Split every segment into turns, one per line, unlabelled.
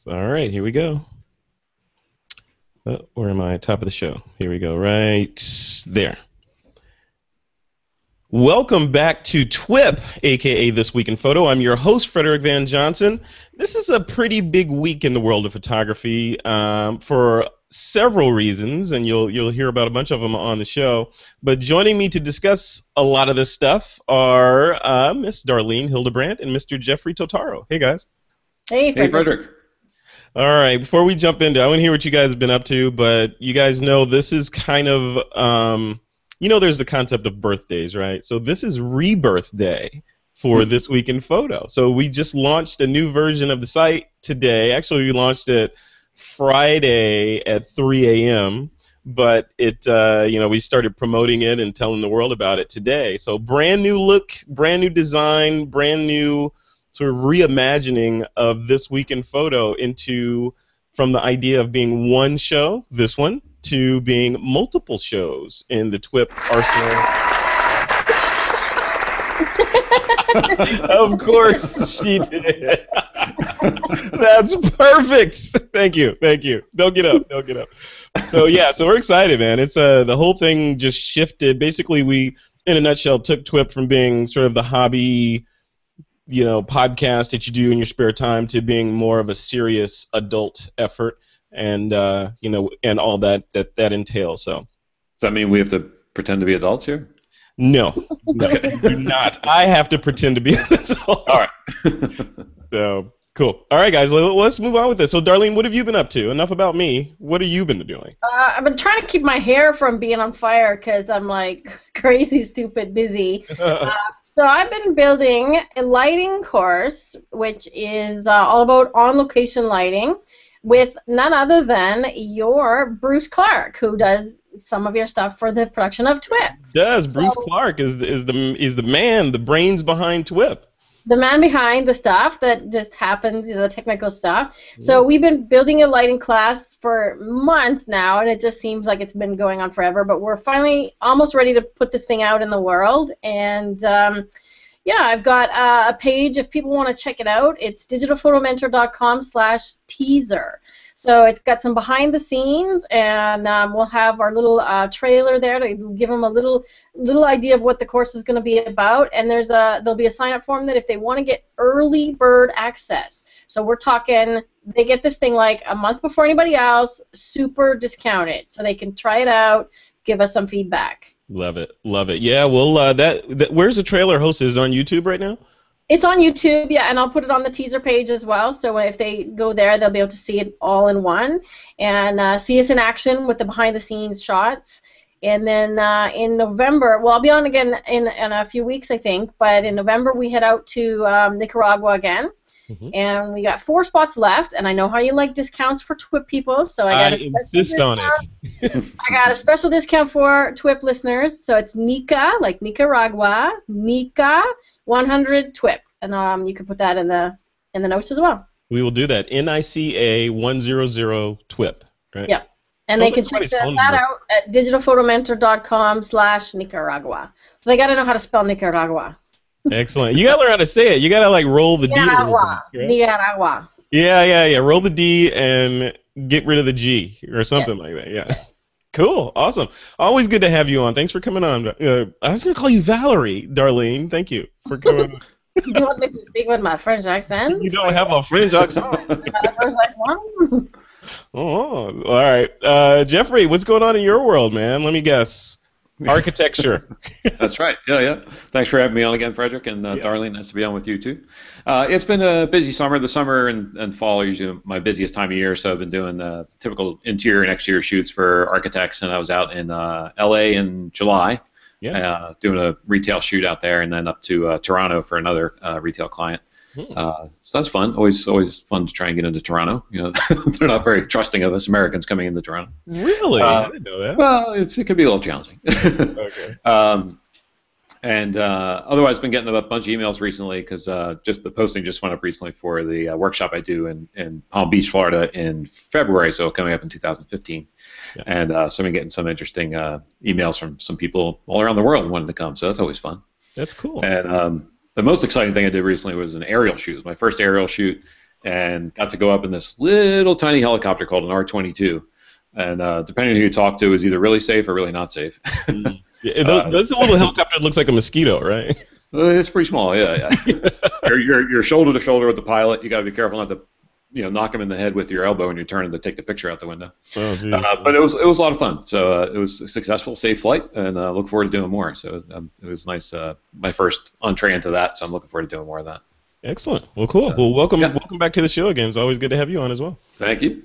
All right, here we go. Where am I? Top of the show. Here we go, right there. Welcome back to TWiP, aka This Week in Photo. I'm your host, Frederick Van Johnson. This is a pretty big week in the world of photography for several reasons, and you'll hear about a bunch of them on the show. But joining me to discuss a lot of this stuff are Miss Darlene Hildebrandt and Mr. Jeffrey Totaro. Hey, guys.
Hey,
Frederick.
All right, before we jump into it, I want to hear what you guys have been up to, but you guys know this is kind of, there's the concept of birthdays, right? So this is Rebirth Day for This Week in Photo. So we just launched a new version of the site today. Actually, we launched it Friday at 3 a.m., but we started promoting it and telling the world about it today. So brand new look, brand new design, brand new sort of reimagining of This Week in Photo from the idea of being one show, this one, to being multiple shows in the TWiP arsenal. Of course she did. That's perfect. Thank you. Don't get up. So we're excited, man. It's the whole thing just shifted. Basically, we, in a nutshell, took TWiP from being sort of the hobby, podcast that you do in your spare time to being more of a serious adult effort, and and all that entails. So,
does that mean we have to pretend to be adults here?
No, do not. I have to pretend to be an adult.
All right.
So cool. All right, guys, let's move on with this. So, Darlene, what have you been up to? Enough about me. What have you been doing?
I've been trying to keep my hair from being on fire because I'm like crazy, stupid, busy. So I've been building a lighting course, which is all about on-location lighting, with none other than your Bruce Clark, who does some of your stuff for the production of TWiP.
Bruce Clark is the man, the brains behind TWiP.
The man behind the stuff that just happens, the technical stuff. So we've been building a lighting class for months now, and it just seems like it's been going on forever, but we're finally almost ready to put this thing out in the world. And I've got a page if people want to check it out. It's digitalphotomentor.com/teaser. So it's got some behind the scenes, and we'll have our little trailer there to give them a little idea of what the course is going to be about. And there'll be a sign-up form that if they want to get early bird access. So we're talking they get this thing like a month before anybody else, super discounted, so they can try it out, give us some feedback.
Love it. Yeah, well, where's the trailer hosted? Is it on YouTube right now?
It's on YouTube, yeah, and I'll put it on the teaser page as well, so if they go there, they'll be able to see it all in one, and see us in action with the behind-the-scenes shots. And then in November, well, I'll be on again in a few weeks, I think, but in November we head out to Nicaragua again, and we got 4 spots left, and I know how you like discounts for TWiP people, so I got a special discount.
On it.
I got a special discount for TWiP listeners, so it's Nika, like Nicaragua, Nika 100 TWiP, and you can put that in the notes as well.
We will do that. NICA 100 TWiP, right?
Yeah, and they can check that out at digitalphotomentor.com/Nicaragua. So they got to know how to spell Nicaragua.
Excellent. You gotta learn how to say it. You gotta roll the
Nicaragua.
D. Right?
Nicaragua.
Yeah. Roll the D and get rid of the G or something like that. Yeah. Yes. Cool. Awesome. Always good to have you on. Thanks for coming on. I was gonna call you Valerie, Darlene. Thank you for coming.
Do you want me to speak with my French accent?
You don't have a French accent. Oh, all right. Jeffrey, what's going on in your world, man? Let me guess. Architecture.
That's right. Yeah. Thanks for having me on again, Frederick, and Darlene, nice to be on with you too. It's been a busy summer. The summer and fall are usually my busiest time of year, so I've been doing typical interior and exterior shoots for architects, and I was out in LA in July, doing a retail shoot out there, and then up to Toronto for another retail client. So that's fun. Always fun to try and get into Toronto. They're not very trusting of us Americans coming into Toronto.
Really? I didn't know that.
Well, it can be a little challenging.
Okay.
Otherwise, been getting a bunch of emails recently because just the posting just went up recently for the workshop I do in Palm Beach, Florida in February, so coming up in 2015. Yeah. And so I've been getting some interesting emails from some people all around the world wanting to come, so that's always fun.
That's cool.
And the most exciting thing I did recently was an aerial shoot. It was my first aerial shoot, and got to go up in this little tiny helicopter called an R-22. And depending on who you talk to, is either really safe or really not safe.
Yeah, that's a little helicopter that looks like a mosquito, right?
It's pretty small, yeah. You're shoulder to shoulder with the pilot. You got to be careful not to, knock him in the head with your elbow when you're turning to take the picture out the window.
Oh,
but it was a lot of fun. So it was a successful, safe flight, and look forward to doing more. So it was nice. My first entree into that. So I'm looking forward to doing more of that.
Excellent. Well, cool. So, well, welcome back to the show again. It's always good to have you on as well.
Thank you.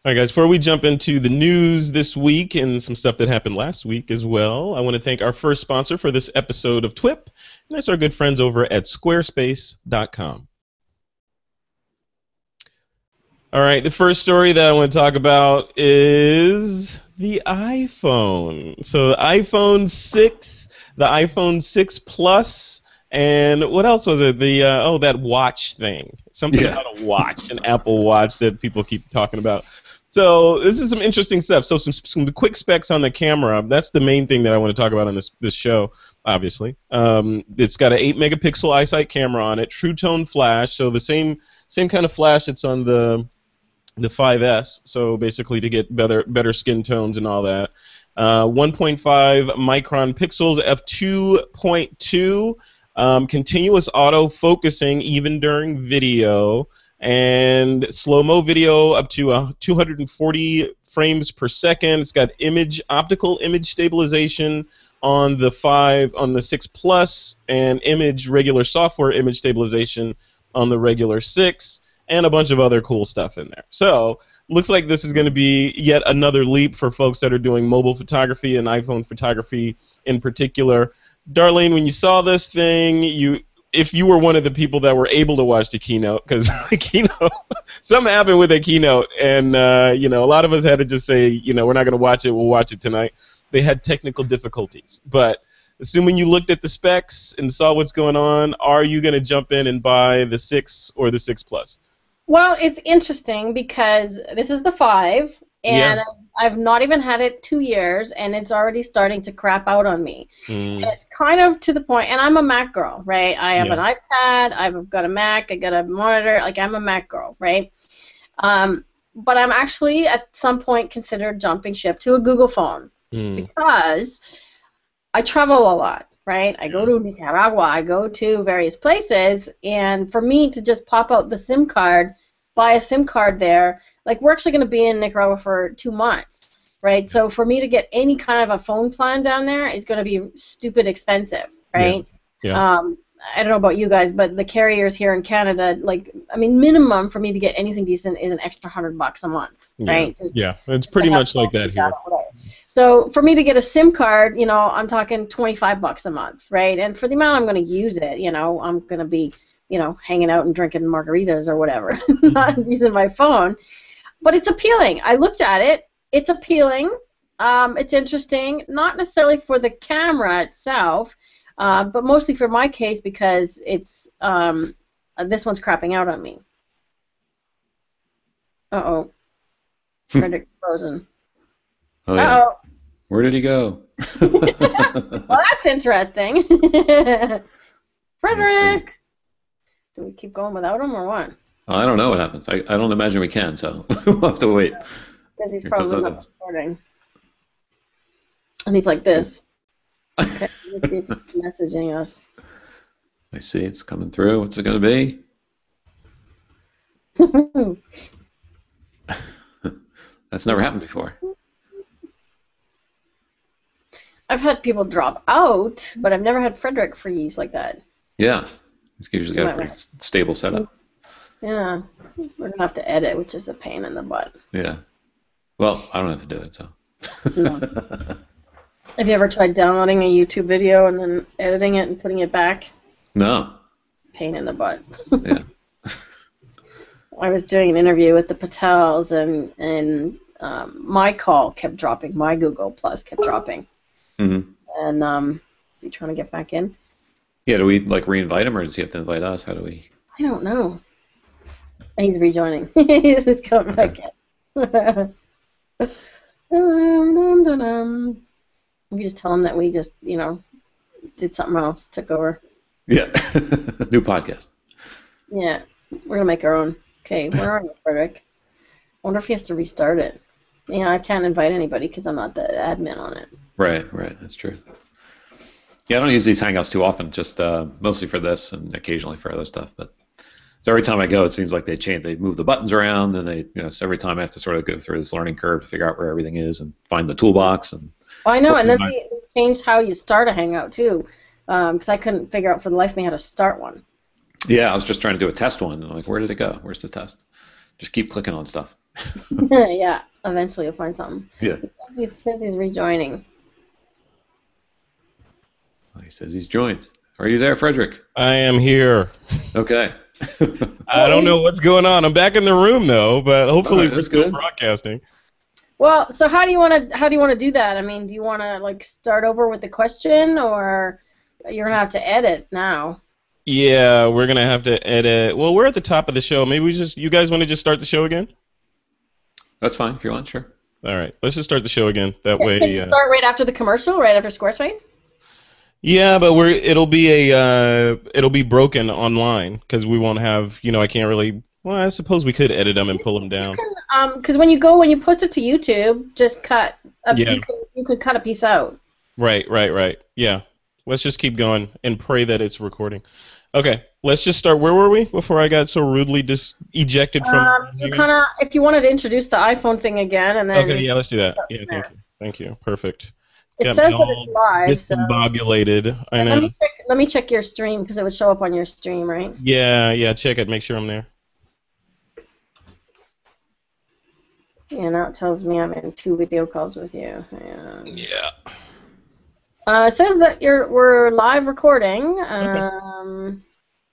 All right, guys, before we jump into the news this week and some stuff that happened last week as well, I want to thank our first sponsor for this episode of TWiP, and that's our good friends over at squarespace.com. All right, the first story that I want to talk about is the iPhone. So the iPhone 6, the iPhone 6 Plus, and what else was it? The that watch thing. Something about a watch, an Apple Watch that people keep talking about. So this is some interesting stuff. So some quick specs on the camera. That's the main thing that I want to talk about on this show, obviously. It's got an 8-megapixel iSight camera on it, True Tone flash, so the same kind of flash that's on the 5S. So basically to get better skin tones and all that. 1.5 micron pixels, f2.2. Continuous auto focusing even during video. And slow-mo video up to 240 frames per second. It's got optical image stabilization on the 6 Plus, and regular software image stabilization on the regular 6, and a bunch of other cool stuff in there. So looks like this is going to be yet another leap for folks that are doing mobile photography and iPhone photography in particular. Darlene, when you saw this thing, if you were one of the people that were able to watch the keynote, because the keynote, something happened with the keynote, and a lot of us had to just say, we're not going to watch it, we'll watch it tonight. They had technical difficulties. But assuming you looked at the specs and saw what's going on, are you going to jump in and buy the 6 or the 6 Plus?
Well, it's interesting because this is the 5, and I've not even had it 2 years, and it's already starting to crap out on me. And it's kind of to the point, and I'm a Mac girl, right? I have an iPad, I've got a Mac, I got a monitor, like I'm a Mac girl, right? But I'm actually at some point considered jumping ship to a Google phone because I travel a lot, right? I go to Nicaragua, I go to various places, and for me to just pop out the SIM card, buy a SIM card there, like we're actually going to be in Nicaragua for 2 months, right? So for me to get any kind of a phone plan down there is going to be stupid expensive, right?
Yeah.
I don't know about you guys, but the carriers here in Canada, minimum for me to get anything decent is an extra $100 a month, right?
Yeah, it's pretty much like that here.
So for me to get a SIM card, I'm talking $25 a month, right? And for the amount I'm going to use it, I'm going to be, hanging out and drinking margaritas or whatever, not using my phone. But it's appealing. I looked at it. It's appealing. It's interesting, not necessarily for the camera itself, but mostly for my case because it's this one's crapping out on me. Uh-oh. Frederick's frozen.
Oh, yeah. Uh-oh. Where did he go?
Well, that's interesting. Frederick! Do we keep going without him or what?
I don't know what happens. I don't imagine we can, so we'll have to wait.
Because he's probably not recording. And he's like this. Okay, let's see if he's messaging us.
I see it's coming through. What's it going to be? That's never happened before.
I've had people drop out, but I've never had Frederick freeze like that.
Yeah. He's usually got a pretty stable setup.
Yeah. We're going to have to edit, which is a pain in the butt.
Yeah. Well, I don't have to do it, so.
No. Have you ever tried downloading a YouTube video and then editing it and putting it back?
No.
Pain in the butt.
Yeah.
I was doing an interview with the Patels, and my call kept dropping. My Google Plus kept dropping.
Mm-hmm.
And is he trying to get back in?
Yeah, do we re-invite him, or does he have to invite us? How do we?
I don't know. He's rejoining. He's just coming back in. We just tell him that we just, did something else, took over.
Yeah. New podcast.
Yeah. We're gonna make our own. Okay, where are you, Frederick? I wonder if he has to restart it. Yeah, I can't invite anybody because I'm not the admin on it.
Right, that's true. Yeah, I don't use these Hangouts too often, just mostly for this and occasionally for other stuff. But so every time I go, it seems like they move the buttons around, and so every time I have to sort of go through this learning curve to figure out where everything is and find the toolbox. And
I know, and then they changed how you start a Hangout too, because I couldn't figure out for the life of me how to start one.
Yeah, I was just trying to do a test one, and I'm like, where did it go? Where's the test? Just keep clicking on stuff.
Yeah, eventually you'll find something.
Yeah.
He says he's rejoining.
He says he's joined. Are you there, Frederick?
I am here.
Okay.
I don't know what's going on. I'm back in the room though, but hopefully we're still
good.
Broadcasting.
Well, so how do you want to do that? I mean, do you want to like start over with the question, or you're gonna have to edit now?
Yeah, we're gonna have to edit. Well, we're at the top of the show. Maybe you guys want to just start the show again?
That's fine if you want. Sure.
All right, let's just start the show again. That way.
Can you start right after the commercial, right after Squarespace?
Yeah, but it'll be broken online because we won't have, I can't really. Well, I suppose we could edit them and pull them down.
Because when you post it to YouTube, just cut.
Yeah.
You could cut a piece out.
Right. Yeah. Let's just keep going and pray that it's recording. Okay, let's just start. Where were we before I got so rudely ejected from?
If you wanted to introduce the iPhone thing again, and then.
Okay, yeah, let's do that. Yeah, thank you. Perfect.
It says that it's live.
Discombobulated. I know.
Let me check your stream because it would show up on your stream, right?
Yeah. Check it. Make sure I'm there.
Yeah, now it tells me I'm in 2 video calls with you.
Yeah.
It says that we're live recording.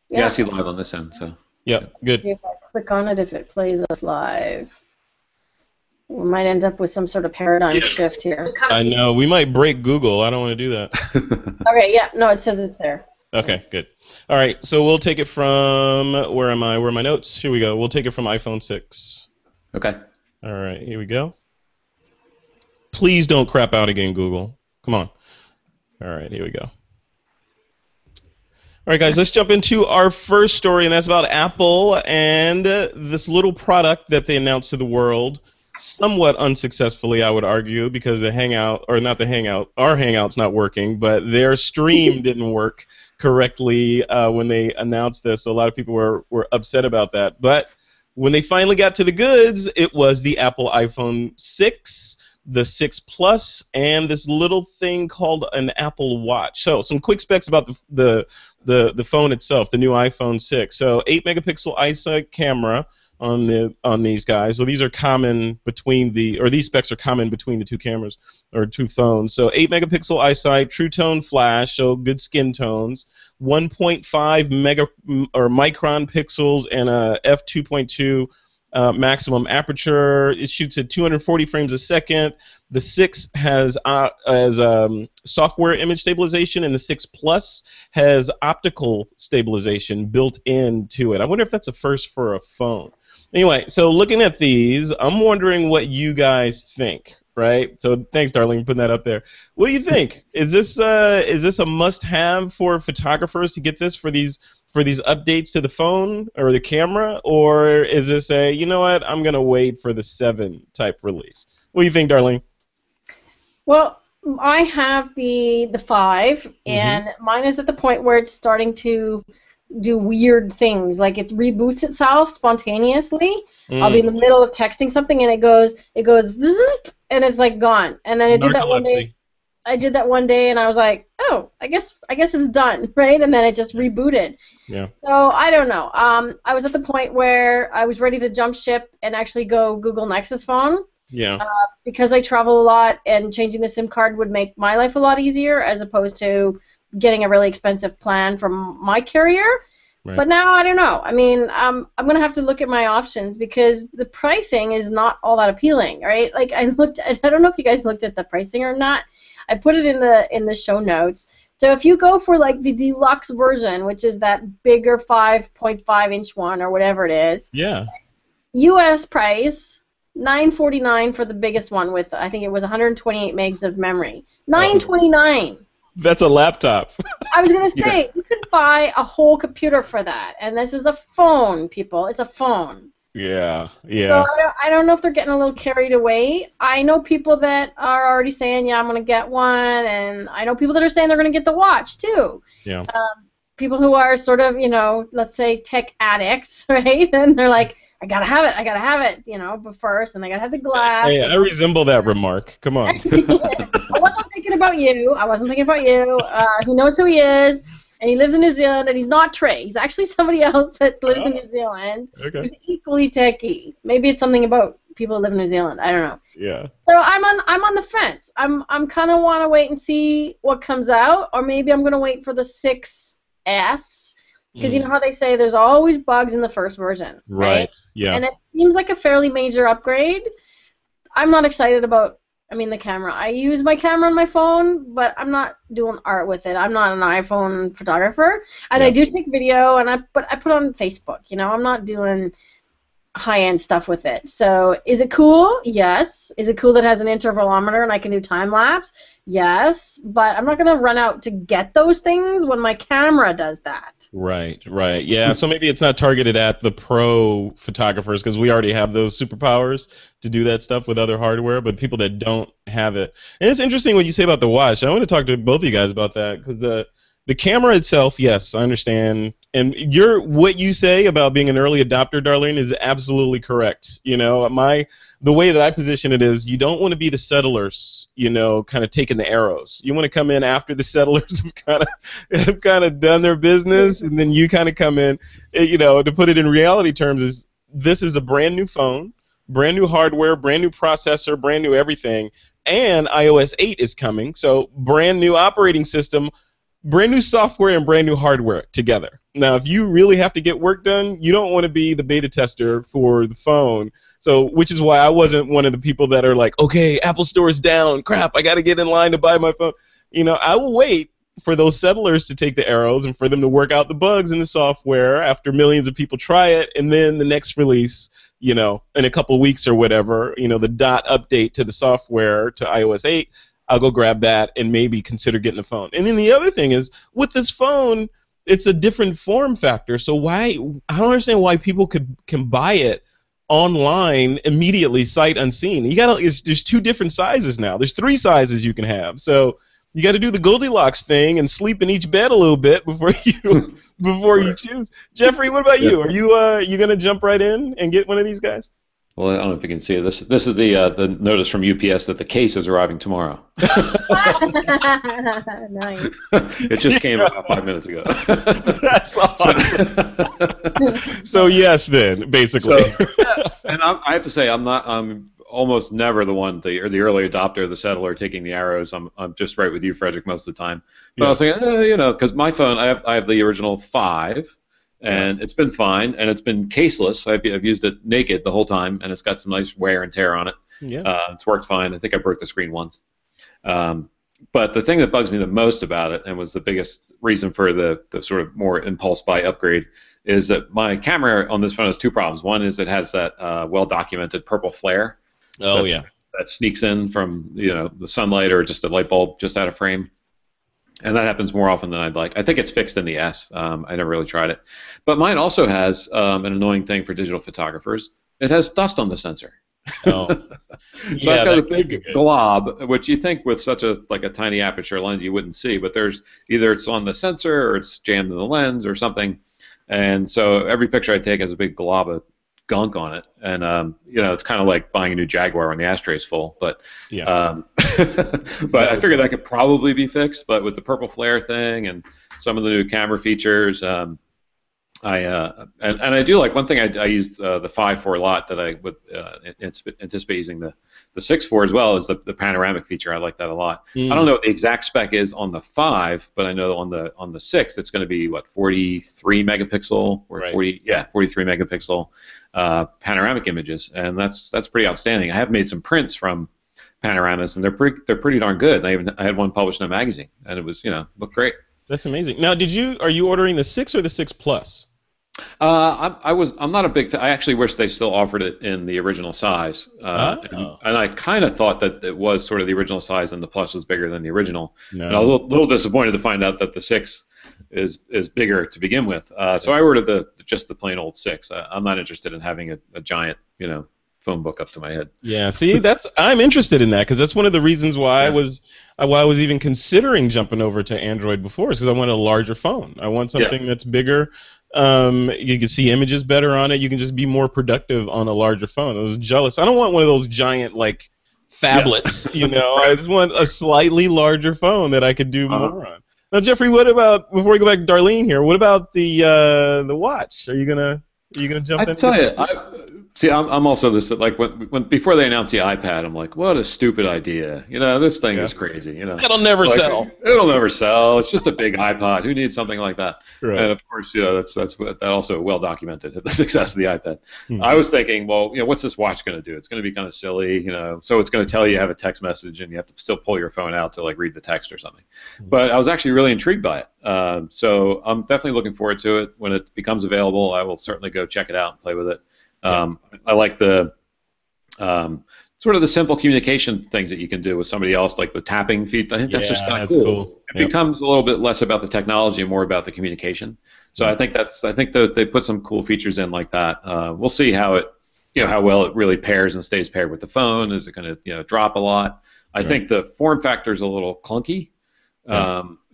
Yeah, I see live on this end. So.
Yeah. Good.
If I click on it, if it plays us live. We might end up with some sort of paradigm shift here.
I know. We might break Google. I don't want to do that.
Okay, yeah. No, it says it's there.
Okay, good. All right, so we'll take it from, where am I? Where are my notes? Here we go. We'll take it from iPhone 6.
Okay.
All right, here we go. Please don't crap out again, Google. Come on. All right, here we go. All right, guys, let's jump into our first story, and that's about Apple and this little product that they announced to the world. Somewhat unsuccessfully, I would argue, because our Hangout's not working, but their stream didn't work correctly when they announced this. So a lot of people were upset about that. But when they finally got to the goods, it was the Apple iPhone 6, the 6 Plus, and this little thing called an Apple Watch. So some quick specs about the phone itself, the new iPhone 6. So 8-megapixel ISO camera on these guys. So these are common these specs are common between the two cameras or two phones. So 8-megapixel eyesight, true tone flash, so good skin tones, 1.5 micron pixels, and a f2.2 maximum aperture. It shoots at 240 frames a second. The 6 has software image stabilization, and the 6 Plus has optical stabilization built into it. I wonder if that's a first for a phone. Anyway, so looking at these, I'm wondering what you guys think, right? So thanks, Darlene, for putting that up there. What do you think? Is this a must-have for photographers to get this for these updates to the phone or the camera, or is this you know what, I'm gonna wait for the 7 type release? What do you think, Darlene?
Well, I have the 5, and mine is at the point where it's starting to do weird things, like it reboots itself spontaneously. I'll be in the middle of texting something, and it goes and it's like gone. And then it did that one day. I did that one day, and I was like, oh, I guess it's done, right? And then it just rebooted.
Yeah.
So I don't know. I was at the point where I was ready to jump ship and actually go Google Nexus phone.
Yeah.
Because I travel a lot, and changing the SIM card would make my life a lot easier, as opposed to getting a really expensive plan from my carrier. Right. But now I don't know. I mean, I'm gonna have to look at my options because the pricing is not all that appealing, right? Like I don't know if you guys looked at the pricing or not. I put it in the show notes. So if you go for like the deluxe version, which is that bigger 5.5-inch one or whatever it is.
Yeah. US
price $949 for the biggest one with, I think it was 128 megs of memory. $929.
That's a laptop.
I was going to say, you could buy a whole computer for that, and this is a phone, people. It's a phone.
Yeah,
So
yeah.
I don't know if they're getting a little carried away. I know people that are already saying, yeah, I'm going to get one, and I know people that are saying they're going to get the watch, too.
Yeah.
People who are sort of, let's say tech addicts, right? And they're like, I gotta have it, but first, and I gotta have the glass.
Hey, I resemble that remark. Come on.
I wasn't thinking about you. He knows who he is, and he lives in New Zealand, and he's not Trey. He's actually somebody else that lives in New Zealand who's equally techie. Maybe it's something about people who live in New Zealand. I don't know.
Yeah.
So I'm on the fence. I'm kind of want to wait and see what comes out, or maybe I'm gonna wait for the 6S. Because you know how they say there's always bugs in the first version, right?
Yeah.
And it seems like a fairly major upgrade. I'm not excited about, the camera. I use my camera on my phone, but I'm not doing art with it. I'm not an iPhone photographer. And I do take video, and I put on Facebook. I'm not doing high-end stuff with it. So is it cool? Yes. Is it cool that it has an intervalometer and I can do time-lapse? Yes. But I'm not going to run out to get those things when my camera does that. Right.
Yeah, so maybe it's not targeted at the pro photographers because we already have those superpowers to do that stuff with other hardware, but people that don't have it. And it's interesting what you say about the watch. I want to talk to both of you guys about that because the camera itself, yes, I understand. And what you say about being an early adopter, Darlene, is absolutely correct. The way that I position it is you don't want to be the settlers, kind of taking the arrows. You want to come in after the settlers have kind of done their business, and then you kind of come in, to put it in reality terms, this is a brand new phone, brand new hardware, brand new processor, brand new everything, and iOS 8 is coming, so brand new operating system, brand new software and brand new hardware together. Now, if you really have to get work done, you don't want to be the beta tester for the phone. So, which is why I wasn't one of the people that are like, okay, Apple Store is down. Crap, I got to get in line to buy my phone. I will wait for those settlers to take the arrows and for them to work out the bugs in the software after millions of people try it, and then the next release, in a couple weeks or whatever, the dot update to the software to iOS 8, I'll go grab that and maybe consider getting a phone. And then the other thing is, with this phone, it's a different form factor. So I don't understand why people can buy it online immediately, sight unseen. There's 2 different sizes now. There's 3 sizes you can have. So you got to do the Goldilocks thing and sleep in each bed a little bit before you choose. Jeffrey, what about you? Are you gonna jump right in and get one of these guys?
Well, I don't know if you can see it. This is the notice from UPS that the case is arriving tomorrow.
Nice.
It just came about 5 minutes ago.
That's awesome. So yes, then basically.
And I have to say, I'm almost never the one, the early adopter, the settler taking the arrows. I'm just right with you, Frederick, most of the time. But I was thinking, because my phone, I have the original 5. And it's been fine, and it's been caseless. I've used it naked the whole time, and it's got some nice wear and tear on it.
Yeah.
It's worked fine. I think I broke the screen once. But the thing that bugs me the most about it, and was the biggest reason for the sort of more impulse buy upgrade, is that my camera on this phone has 2 problems. One is it has that well-documented purple flare. That sneaks in from the sunlight or just a light bulb just out of frame. And that happens more often than I'd like. I think it's fixed in the S. I never really tried it. But mine also has an annoying thing for digital photographers. It has dust on the sensor.
Oh.
So I've got a big glob, which you think with such a tiny aperture lens you wouldn't see, but there's either it's on the sensor or it's jammed in the lens or something. And so every picture I take has a big glob of gunk on it, and it's kind of like buying a new Jaguar when the ashtray is full. But but I figured that could probably be fixed. But with the purple flare thing and some of the new camera features, I do like one thing I used the 5 for a lot that I would anticipate using the 6 for as well is the panoramic feature. I like that a lot. I don't know what the exact spec is on the 5, but I know on the 6 it's going to be 43 megapixel or 43 megapixel panoramic images, and that's pretty outstanding. I have made some prints from panoramas, and they're pretty darn good. And I had one published in a magazine, and it was looked great.
That's amazing. Now, are you ordering the 6 or the 6 Plus?
I'm not a big fan. I actually wish they still offered it in the original size. And I kind of thought that it was sort of the original size, and the Plus was bigger than the original.
No.
And I was a little disappointed to find out that the 6 is bigger to begin with. So I ordered just the plain old 6. I'm not interested in having a giant, phone book up to my head.
Yeah, see, I'm interested in that because that's one of the reasons why I was even considering jumping over to Android before, is because I want a larger phone. I want something that's bigger. You can see images better on it. You can just be more productive on a larger phone. I was jealous. I don't want one of those giant phablets. I just want a slightly larger phone that I could do more on. Now, Jeffrey, what about, before we go back to Darlene here, what about the watch? Are you gonna jump in?
I tell you, I'm also this, when before they announced the iPad, I'm like, what a stupid idea. This thing is crazy.
It'll never sell.
It'll never sell. It's just a big iPod. Who needs something like that? Right. And of course, that also well documented the success of the iPad. Mm-hmm. I was thinking, well, what's this watch going to do? It's going to be kind of silly, So it's going to tell you have a text message, and you have to still pull your phone out to read the text or something. Mm-hmm. But I was actually really intrigued by it. So I'm definitely looking forward to it. When it becomes available, I will certainly go check it out and play with it. I like the sort of the simple communication things that you can do with somebody else, like the tapping feed. I think that's just kind of cool. It becomes a little bit less about the technology and more about the communication. So I think that they put some cool features in like that. We'll see how it, how well it really pairs and stays paired with the phone. Is it going to drop a lot? I think the form factor is a little clunky.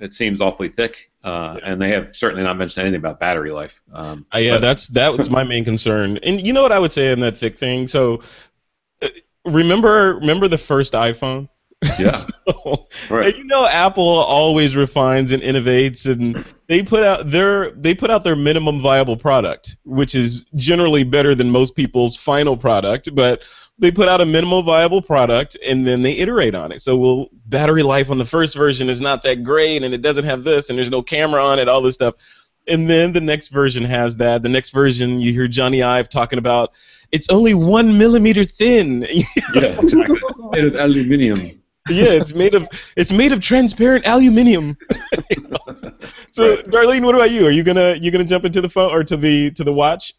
It seems awfully thick. And they have certainly not mentioned anything about battery life.
That was my main concern. And you know what I would say on that thick thing? So remember the first iPhone?
Yeah.
Right. Apple always refines and innovates, and they put out their minimum viable product, which is generally better than most people's final product, but they put out a minimal viable product and then they iterate on it. So battery life on the first version is not that great, and it doesn't have this, and there's no camera on it, all this stuff. And then the next version has that. The next version, you hear Johnny Ive talking about, it's only 1 millimeter thin.
Yeah, exactly. Made of aluminium.
Yeah, it's made of transparent aluminium. So, right. Darlene, what about you? Are you gonna jump into the phone or to the watch?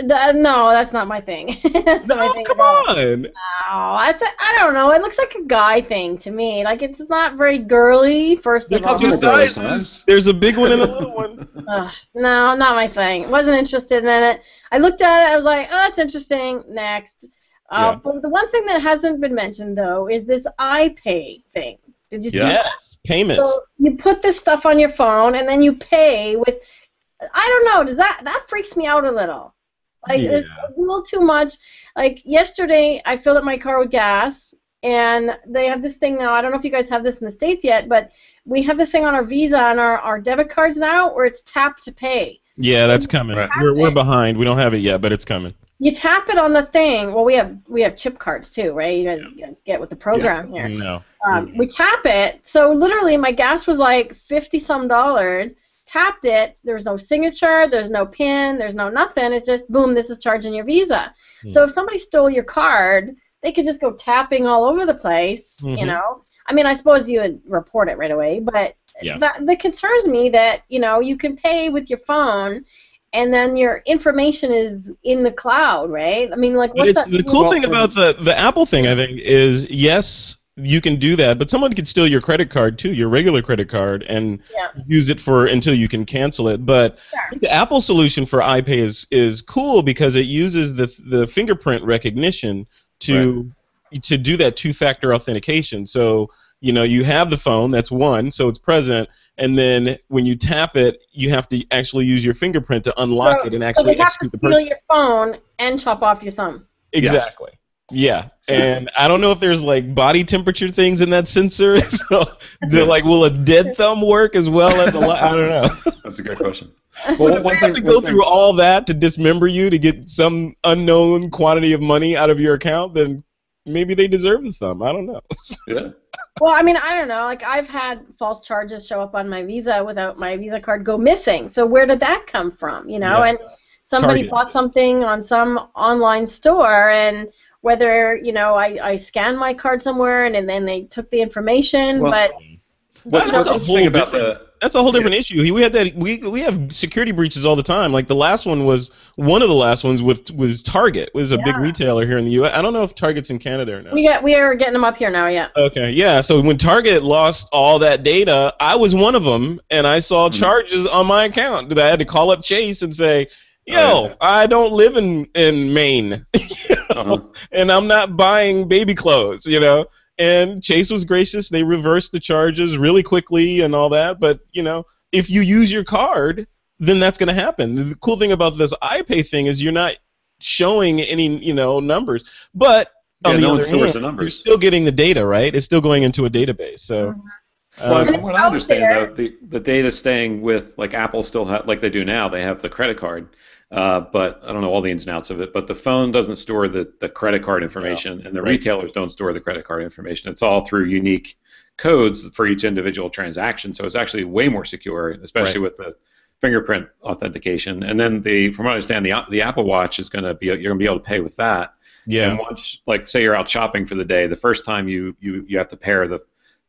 No, that's not my thing.
Come on.
No, I don't know. It looks like a guy thing to me. It's not very girly. First of all,
there's a big one and a little one.
No, not my thing. Wasn't interested in it. I looked at it. I was like, oh, that's interesting. Next. But the one thing that hasn't been mentioned though is this iPay thing. Did you see that?
Yes, payments.
So you put this stuff on your phone and then you pay with. I don't know. Does that freaks me out a little? It's a little too much. Yesterday, I filled up my car with gas, and they have this thing now. I don't know if you guys have this in the States yet, but we have this thing on our Visa and our debit cards now where it's tap to pay.
Yeah, that's coming. Right. We're behind. We don't have it yet, but it's coming.
You tap it on the thing. Well, we have chip cards too, right? You guys get with the program here.
No.
We tap it. So literally, my gas was like $50-some. Tapped it, there's no signature, there's no PIN, there's no nothing. It's just, boom, this is charging your Visa. So if somebody stole your card, they could just go tapping all over the place, I mean, I suppose you would report it right away, but that concerns me that, you can pay with your phone and then your information is in the cloud, right? I mean, what's that?
The cool thing about the Apple thing, I think, is, yes, you can do that, but someone could steal your credit card too, your regular credit card, and use it until you can cancel it. But I think the Apple solution for iPay is cool because it uses the fingerprint recognition to do that two-factor authentication. So you have the phone, that's one, so it's present, and then when you tap it, you have to actually use your fingerprint to unlock it and actually execute the purchase.
So you have to steal your phone and chop off your thumb.
Exactly. Yes. Yeah, and I don't know if there's body temperature things in that sensor. So, will a dead thumb work as well as I don't know.
That's a good question.
Well, if they have to go through all that to dismember you to get some unknown quantity of money out of your account, then maybe they deserve the thumb. I don't know.
Yeah.
Well, I mean, I don't know. I've had false charges show up on my Visa without my Visa card go missing. So where did that come from? And somebody bought something on some online store and. Whether I scanned my card somewhere and then they took the information,
what's interesting about
That's a whole different issue. We had that. We have security breaches all the time. Like the last one was one of the last ones was Target. It was a big retailer here in the U.S. I don't know if Target's in Canada or not.
We are getting them up here now. Yeah.
Okay. Yeah. So when Target lost all that data, I was one of them, and I saw charges on my account that I had to call up Chase and say, "Yo, I don't live in Maine, and I'm not buying baby clothes, you know." And Chase was gracious. They reversed the charges really quickly and all that. But, you know, if you use your card, then that's going to happen. The cool thing about this iPay thing is you're not showing any, you know, numbers. But on the other hand, you're still getting the data, right? It's still going into a database. So,
well, from what I understand, though, the data staying with, like Apple still like they do now, they have the credit card. But I don't know all the ins and outs of it. But the phone doesn't store the credit card information, and the retailers don't store the credit card information. It's all through unique codes for each individual transaction. So it's actually way more secure, especially with the fingerprint authentication. And then from what I understand, the Apple Watch is going to be, you're going to be able to pay with that. Yeah. And once, like, say you're out shopping for the day, the first time you have to pair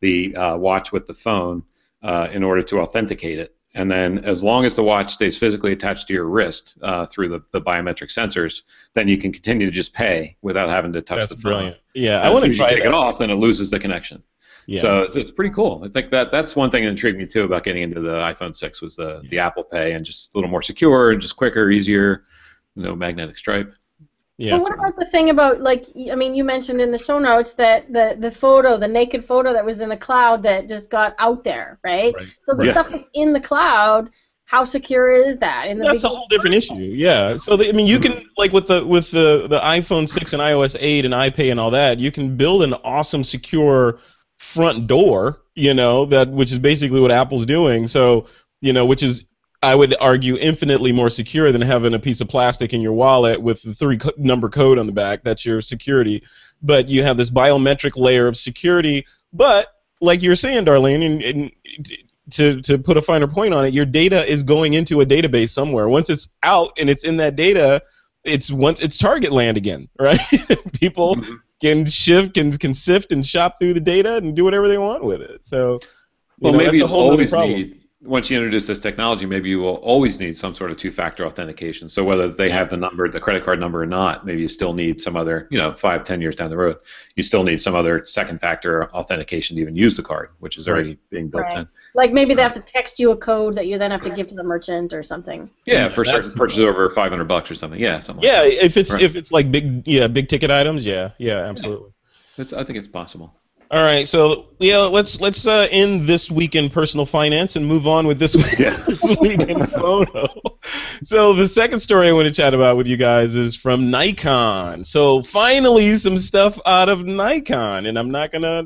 the watch with the phone in order to authenticate it. And then as long as the watch stays physically attached to your wrist through the biometric sensors, then you can continue to just pay without having to touch the phone. Brilliant.
Yeah, I want to try
take it off, then it loses the connection. Yeah. So it's pretty cool. I think that's one thing that intrigued me too about getting into the iPhone 6 was the Apple Pay, and just a little more secure and just quicker, easier, no magnetic stripe.
Yeah. But what about the thing about, like, I mean, you mentioned in the show notes that the naked photo that was in the cloud that just got out there, right? So the stuff that's in the cloud, how secure is that?
That's a whole different issue. Yeah. So I mean, you can, like with the iPhone 6 and iOS 8 and iPay and all that, you can build an awesome secure front door, you know, which is basically what Apple's doing. So, you know, which is, I would argue, infinitely more secure than having a piece of plastic in your wallet with the 3-number code on the back. That's your security. But you have this biometric layer of security. But like you're saying, Darlene, and to put a finer point on it, your data is going into a database somewhere. Once it's out and it's in that data, it's Target land again, right? People can sift and shop through the data and do whatever they want with it. So,
maybe you'll always need. Once you introduce this technology, maybe you will always need some sort of two-factor authentication. So whether they have the credit card number or not, maybe you still need some other, 5-10 years down the road, you still need some other second-factor authentication to even use the card, which is already being built in.
Like maybe they have to text you a code that you then have to give to the merchant or something.
Yeah, for certain purchases over $500 or something. Yeah, something.
Yeah, like if it's like big ticket items, yeah, absolutely.
I think it's possible.
All right, so let's end this week in personal finance and move on with this week in photo. So the second story I want to chat about with you guys is from Nikon. So finally, some stuff out of Nikon, and I'm not gonna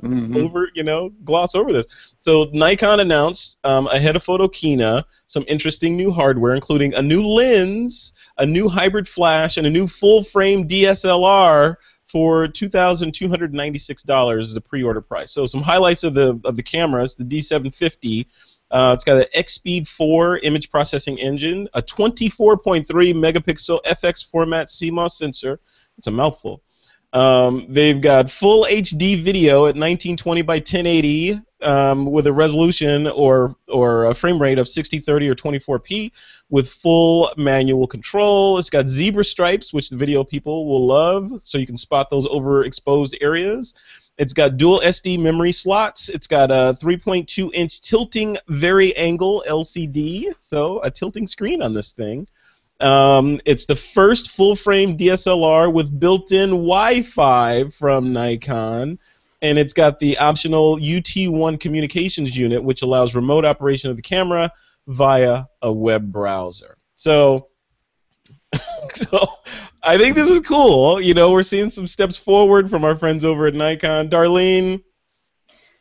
gloss over this. So Nikon announced ahead of Photokina some interesting new hardware, including a new lens, a new hybrid flash, and a new full-frame DSLR. For $2,296 is the pre-order price. So some highlights of the cameras: the D750. It's got an X-Speed 4 image processing engine, a 24.3 megapixel FX format CMOS sensor. It's a mouthful. They've got full HD video at 1920 by 1080 with a resolution or a frame rate of 60/30 or 24p with full manual control. It's got zebra stripes, which the video people will love, so you can spot those overexposed areas. It's got dual SD memory slots. It's got a 3.2-inch tilting vari-angle LCD, so a tilting screen on this thing. It's the first full-frame DSLR with built-in Wi-Fi from Nikon, and it's got the optional UT1 communications unit, which allows remote operation of the camera via a web browser. So I think this is cool. You know, we're seeing some steps forward from our friends over at Nikon. Darlene,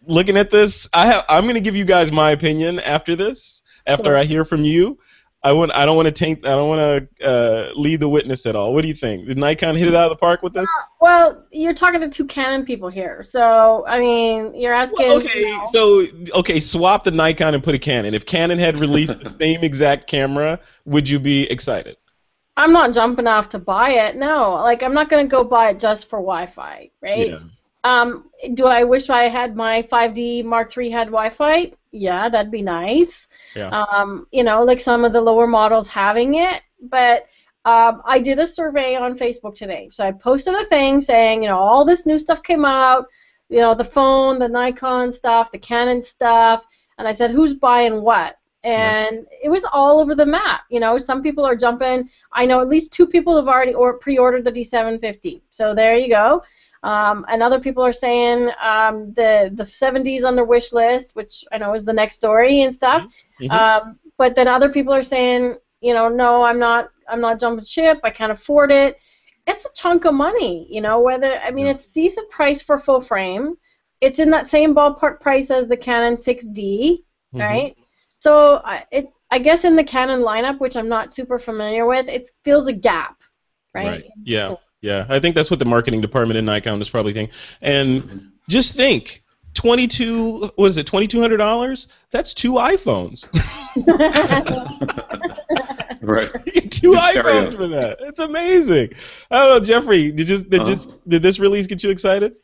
looking at this, I'm going to give you guys my opinion after this, after I hear from you. I don't want to lead the witness at all. What do you think? Did Nikon hit it out of the park with this?
Well, you're talking to two Canon people here, so I mean, you're asking.
Well, swap the Nikon and put a Canon. If Canon had released the same exact camera, would you be excited?
I'm not jumping off to buy it. No, like I'm not going to go buy it just for Wi-Fi, right? Yeah. Do I wish I had my 5D Mark III had Wi-Fi? yeah, that'd be nice.
Yeah.
You know, like some of the lower models having it, but I did a survey on Facebook today. So I posted a thing saying, you know, all this new stuff came out, you know, the phone, the Nikon stuff, the Canon stuff, and I said, who's buying what? And it was all over the map. You know, some people are jumping. I know at least 2 people have already pre-ordered the D750. So there you go. And other people are saying the 70s on their wish list, which I know is the next story and stuff. But then other people are saying, you know, no, I'm not jumping ship. I can't afford it. It's a chunk of money, you know. It's decent price for full frame. It's in that same ballpark price as the Canon 6D, right? So I guess in the Canon lineup, which I'm not super familiar with, it feels a gap, right?
Yeah. Yeah. I think that's what the marketing department in Nikon is probably thinking. And just think, $2,200? That's 2 iPhones.
Right.
2 iPhones for that. It's amazing. I don't know, Jeffrey. Did this release get you excited?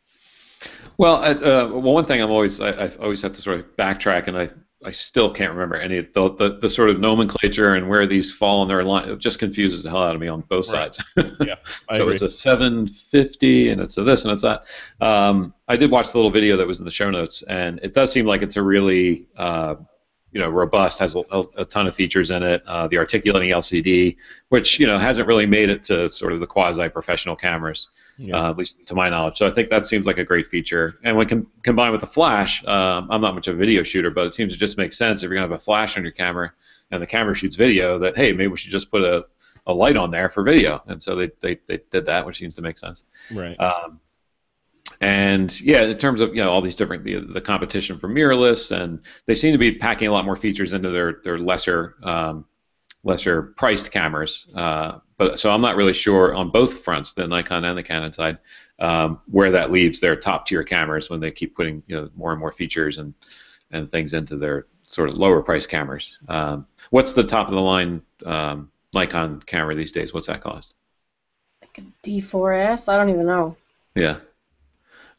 Well, one thing I always have to sort of backtrack, and I still can't remember any of the sort of nomenclature and where these fall in their line. It just confuses the hell out of me on both sides.
Yeah, I
so
agree.
It's a 750 and it's a this and it's that. I did watch the little video that was in the show notes, and it does seem like it's a really robust, has a ton of features in it. The articulating LCD, which hasn't really made it to sort of the quasi-professional cameras, at least to my knowledge. So I think that seems like a great feature. And when combined with the flash, I'm not much of a video shooter, but it seems to just make sense if you're gonna have a flash on your camera and the camera shoots video. That hey, maybe we should just put a light on there for video. And so they did that, which seems to make sense. Right. And yeah, in terms of all these different the competition for mirrorless, and they seem to be packing a lot more features into their lesser priced cameras. But so I'm not really sure on both fronts, the Nikon and the Canon side, where that leaves their top tier cameras when they keep putting more and more features and things into their sort of lower price cameras. What's the top of the line Nikon camera these days? What's that cost?
Like a D4S? I don't even know.
Yeah.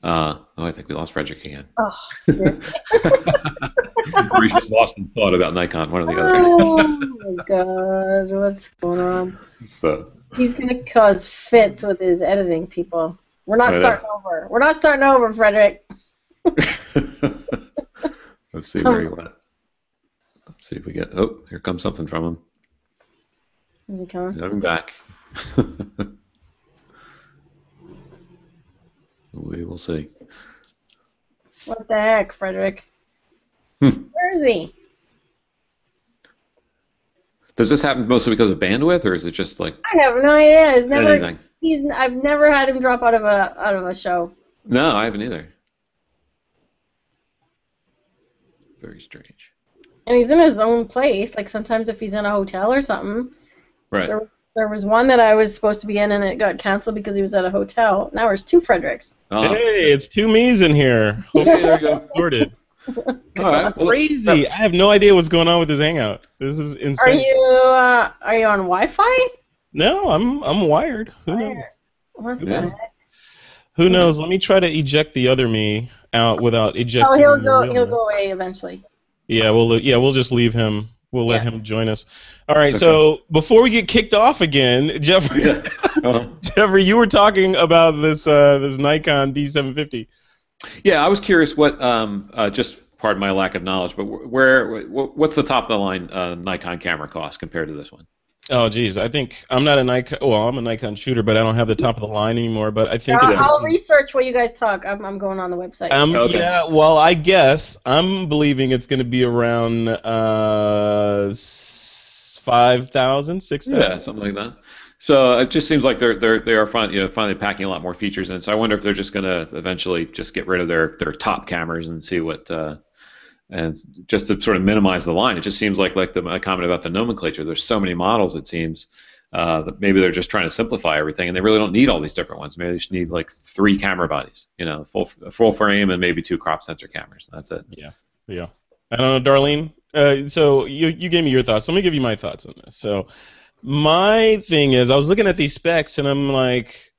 I think we lost Frederick again.
Oh, seriously.
We just lost in thought about Nikon, one or the other.
Oh my God, what's going on?
So
he's gonna cause fits with his editing, people. We're not starting over. We're not starting over, Frederick.
Let's see where he went. Let's see if we get. Oh, here comes something from him.
Is he coming?
Coming back. We will see.
What the heck, Frederick? Where is he?
Does this happen mostly because of bandwidth, or is it just like?
I have no idea.
Anything.
I've never had him drop out of a show.
No, I haven't either. Very strange.
And he's in his own place. Like sometimes if he's in a hotel or something.
Right.
There was one that I was supposed to be in, and it got canceled because he was at a hotel. Now there's 2 Fredericks.
Oh. Hey, it's 2 me's in here. Hopefully they're got sorted.
All right.
Crazy! I have no idea what's going on with this Hangout. This is insane.
Are you on Wi-Fi?
No, I'm wired. Who knows?
What the heck?
Who knows? Let me try to eject the other me out without ejecting.
Oh, he'll go away eventually.
Yeah, we'll just leave him. We'll let him join us. All right, so before we get kicked off again, Jeffrey, Jeffrey, you were talking about this Nikon D750.
Yeah, I was curious what, just pardon my lack of knowledge, but what's the top of the line Nikon camera cost compared to this one?
Oh, geez, I think I'm not a Nikon. Well, I'm a Nikon shooter, but I don't have the top of the line anymore. But I think
I'll research what you guys talk. I'm going on the website.
Okay.
Yeah, well, I guess I'm believing it's going to be around 5,000, 6,000.
Yeah, something like that. So it just seems like they are finally packing a lot more features in. So I wonder if they're just going to eventually just get rid of their top cameras and see what. And just to sort of minimize the line, it just seems like the comment about the nomenclature. There's so many models, it seems, that maybe they're just trying to simplify everything, and they really don't need all these different ones. Maybe they just need like 3 camera bodies, full frame, and maybe 2 crop sensor cameras. That's it.
Yeah. I don't know, Darlene. So you gave me your thoughts. Let me give you my thoughts on this. So my thing is, I was looking at these specs, and I'm like,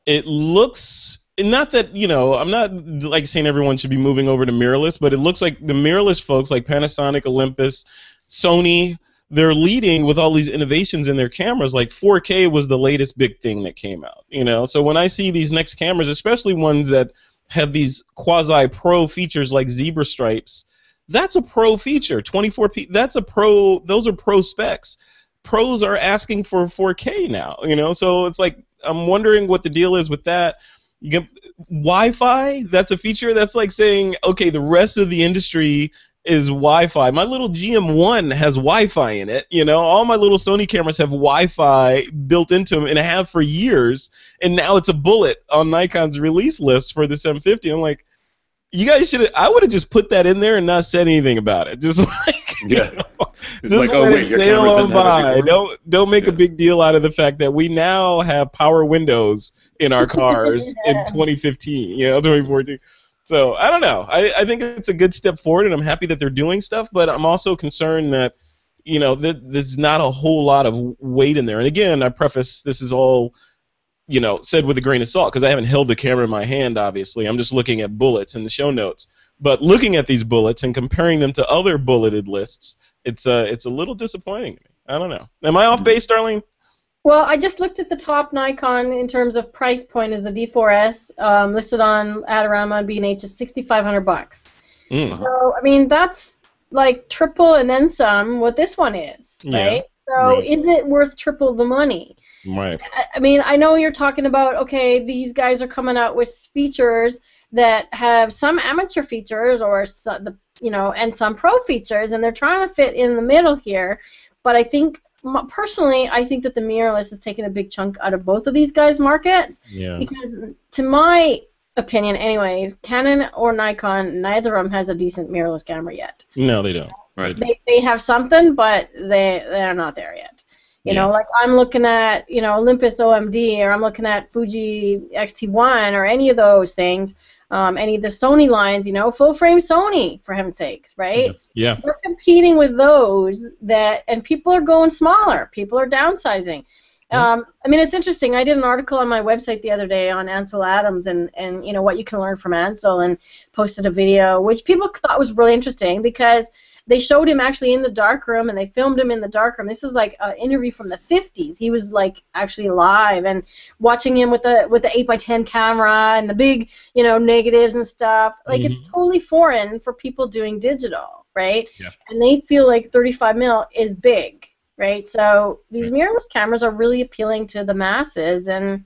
it looks not that, I'm not like saying everyone should be moving over to mirrorless, but it looks like the mirrorless folks like Panasonic, Olympus, Sony, they're leading with all these innovations in their cameras. Like 4K was the latest big thing that came out, So when I see these next cameras, especially ones that have these quasi-pro features like zebra stripes, that's a pro feature. 24p, that's a pro. Those are pro specs. Pros are asking for 4K now, So it's like I'm wondering what the deal is with that. You get Wi-Fi. That's a feature. That's like saying, okay, the rest of the industry is Wi-Fi. My little GM1 has Wi-Fi in it. All my little Sony cameras have Wi-Fi built into them, and I have for years. And now it's a bullet on Nikon's release list for the 750. I'm like, you guys should. I would have just put that in there and not said anything about it. Just like, just
like,
let it sail on by. Don't make a big deal out of the fact that we now have power windows in our cars in 2015, 2014. So I don't know. I think it's a good step forward, and I'm happy that they're doing stuff. But I'm also concerned that there's not a whole lot of weight in there. And again, I preface this is all said with a grain of salt because I haven't held the camera in my hand. Obviously, I'm just looking at bullets in the show notes. But looking at these bullets and comparing them to other bulleted lists, it's a little disappointing to me. I don't know. Am I off base, Darlene?
Well, I just looked at the top Nikon in terms of price point is the D4S listed on Adorama and B&H is $6,500. So I mean that's like triple and then some what this one is, right? So is it worth triple the money?
Right.
I mean, I know you're talking about, okay, these guys are coming out with features that have some amateur features or and some pro features, and they're trying to fit in the middle here. But I think, personally, I think that the mirrorless is taking a big chunk out of both of these guys' markets.
Yeah.
Because, to my opinion, anyways, Canon or Nikon, neither of them has a decent mirrorless camera yet.
No, they don't. Right.
They have something, but they're not there yet. Like I'm looking at, Olympus OMD, or I'm looking at Fuji X-T1, or any of those things, any of the Sony lines, full frame Sony, for heaven's sakes, right?
Yeah.
We're competing with those and people are going smaller. People are downsizing. I mean, it's interesting. I did an article on my website the other day on Ansel Adams and what you can learn from Ansel, and posted a video, which people thought was really interesting because they showed him actually in the darkroom, and they filmed him in the darkroom. This is like an interview from the 50s. He was like actually live, and watching him with the 8x10 camera and the big negatives and stuff. Like it's totally foreign for people doing digital, right? Yeah. And they feel like 35 mil is big, right? So these mirrorless cameras are really appealing to the masses, and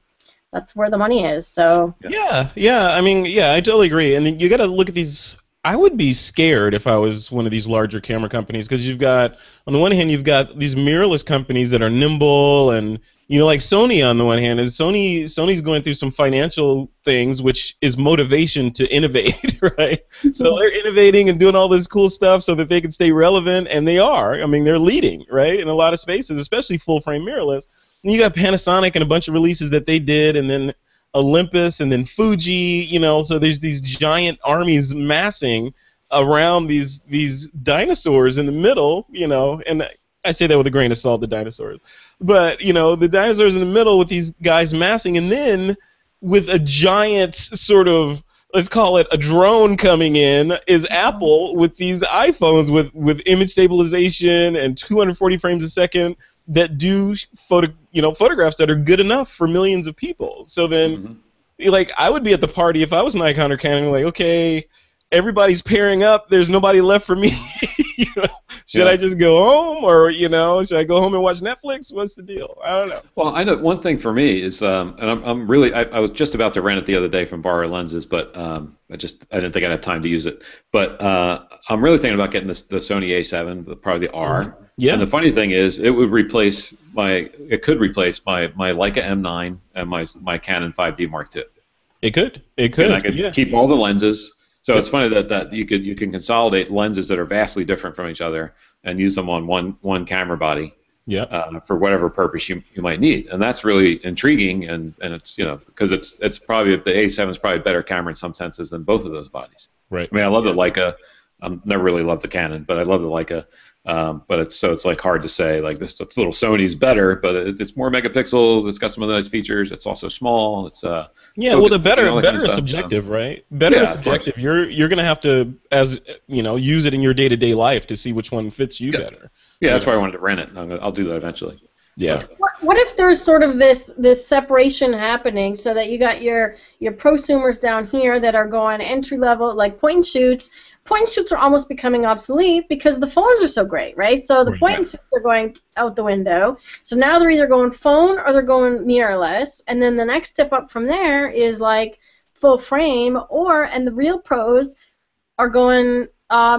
that's where the money is. So
yeah. I mean, I totally agree. And you got to look at these. I would be scared if I was one of these larger camera companies, because you've got, on the one hand, you've got these mirrorless companies that are nimble, and like Sony on the one hand is Sony's going through some financial things, which is motivation to innovate, right? So they're innovating and doing all this cool stuff so that they can stay relevant, and they are. I mean, they're leading, right, in a lot of spaces, especially full frame mirrorless. And you got Panasonic and a bunch of releases that they did, and then Olympus, and then Fuji, so there's these giant armies massing around these dinosaurs in the middle, and I say that with a grain of salt, the dinosaurs, but the dinosaurs in the middle with these guys massing, and then with a giant sort of, let's call it a drone coming in, is Apple with these iPhones with image stabilization and 240 frames a second that do photographs that are good enough for millions of people. So then, like, I would be at the party if I was Nikon or Canon, like, okay, everybody's pairing up. There's nobody left for me. Should I just go home, or should I go home and watch Netflix? What's the deal? I don't know.
Well, I know one thing for me is, and I'm really, I was just about to rent it the other day from Borrow Lenses, but I didn't think I'd have time to use it. But I'm really thinking about getting the Sony A7, probably the R. Yeah. And the funny thing is, it could replace my Leica M9 and my Canon 5D Mark II.
It could.
And I could keep all the lenses. So it's funny that you can consolidate lenses that are vastly different from each other and use them on one camera body. For whatever purpose you might need, and that's really intriguing, and it's because it's probably, the A7 is probably a better camera in some senses than both of those bodies.
Right.
I mean, I love that Leica never really loved the Canon, but I love the Leica. But it's like hard to say like this little Sony's better, but it's more megapixels. It's got some of the nice features. It's also small. It's
yeah. Well, the better is
stuff,
subjective, right? Better is subjective. You're gonna have to, as you know, use it in your day-to-day life to see which one fits you better.
Yeah, that's why I wanted to rent it. I'll do that eventually.
Yeah.
What if there's sort of this separation happening, so that you got your prosumers down here that are going entry level, like point and shoots. Point and shoots are almost becoming obsolete because the phones are so great, right? So the point and shoots are going out the window. So now they're either going phone or they're going mirrorless. And then the next step up from there is like full frame, and the real pros are going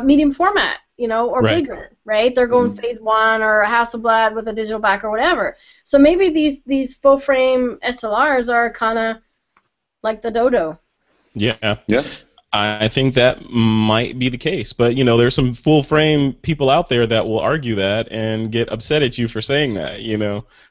medium format, or bigger, right? They're going phase 1 or Hasselblad with a digital back or whatever. So maybe these full frame SLRs are kind of like the Dodo.
Yeah. Yeah. I think that might be the case, but there's some full-frame people out there that will argue that and get upset at you for saying that,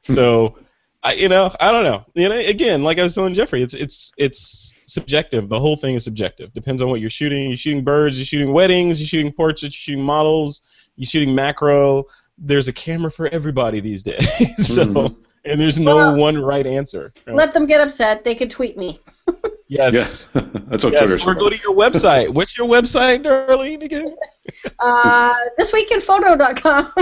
So, I don't know. Again, like I was telling Jeffrey, it's subjective. The whole thing is subjective. Depends on what you're shooting. You're shooting birds. You're shooting weddings. You're shooting portraits. You're shooting models. You're shooting macro. There's a camera for everybody these days. So, and there's no one right answer. Right?
Let them get upset. They could tweet me.
Yes.
Yeah. That's what Twitter's for.
Or go to your website. What's your website, Darlene, again?
Thisweekinphoto.com.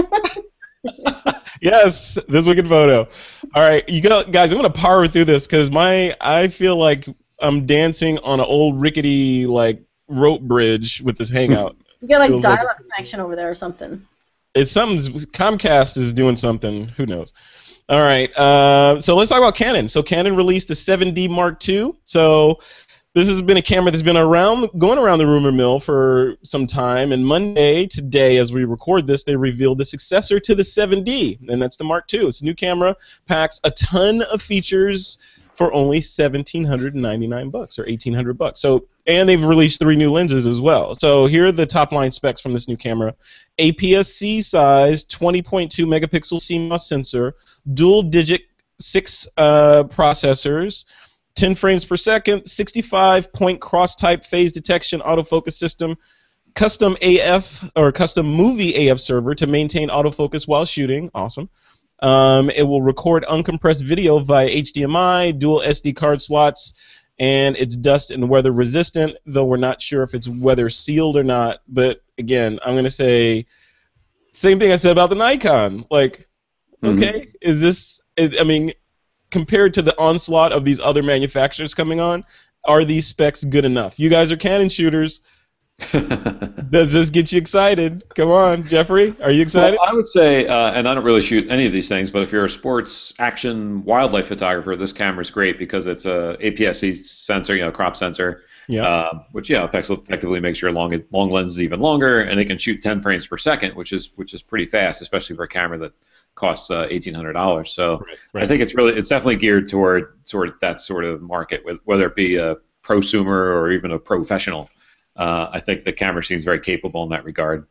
Yes, thisweekinphoto. All right, guys. I'm gonna power through this because I feel like I'm dancing on an old rickety rope bridge with this Hangout.
You got dial-up connection over there or something.
It's something. Comcast is doing something. Who knows? All right, so let's talk about Canon. So Canon released the 7D Mark II. So this has been a camera that's been going around the rumor mill for some time. And today, as we record this, they revealed the successor to the 7D, and that's the Mark II. It's a new camera, packs a ton of features for only $1,799 or $1,800. So, and they've released 3 new lenses as well. So here are the top line specs from this new camera: APS-C size, 20.2 megapixel CMOS sensor, dual digit 6 processors, 10 frames per second, 65-point cross-type phase detection autofocus system, custom AF or custom movie AF server to maintain autofocus while shooting. Awesome. It will record uncompressed video via HDMI, dual SD card slots, and it's dust and weather resistant, though we're not sure if it's weather sealed or not. But again, I'm going to say same thing I said about the Nikon. Okay, is this, compared to the onslaught of these other manufacturers coming on, are these specs good enough? You guys are Canon shooters. Does this get you excited? Come on, Jeffrey, are you excited?
Well, I would say, and I don't really shoot any of these things, but if you're a sports, action, wildlife photographer, this camera's great because it's a APS-C sensor, crop sensor, which effectively makes your long lenses even longer, and it can shoot 10 frames per second, which is pretty fast, especially for a camera that costs $1,800. So right. I think it's definitely geared toward that sort of market, whether it be a prosumer or even a professional. I think the camera seems very capable in that regard,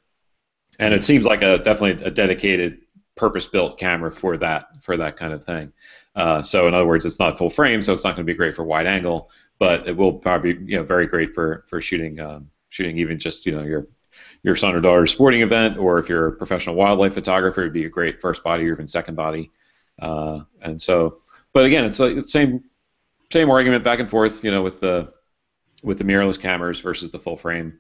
and it seems like definitely a dedicated, purpose-built camera for that kind of thing. So in other words, it's not full frame, so it's not going to be great for wide angle, but it will probably be very great for shooting even just your son or daughter's sporting event, or if you're a professional wildlife photographer, it'd be a great first body or even second body. And so, but again, it's like the same argument back and forth, with the mirrorless cameras versus the full frame,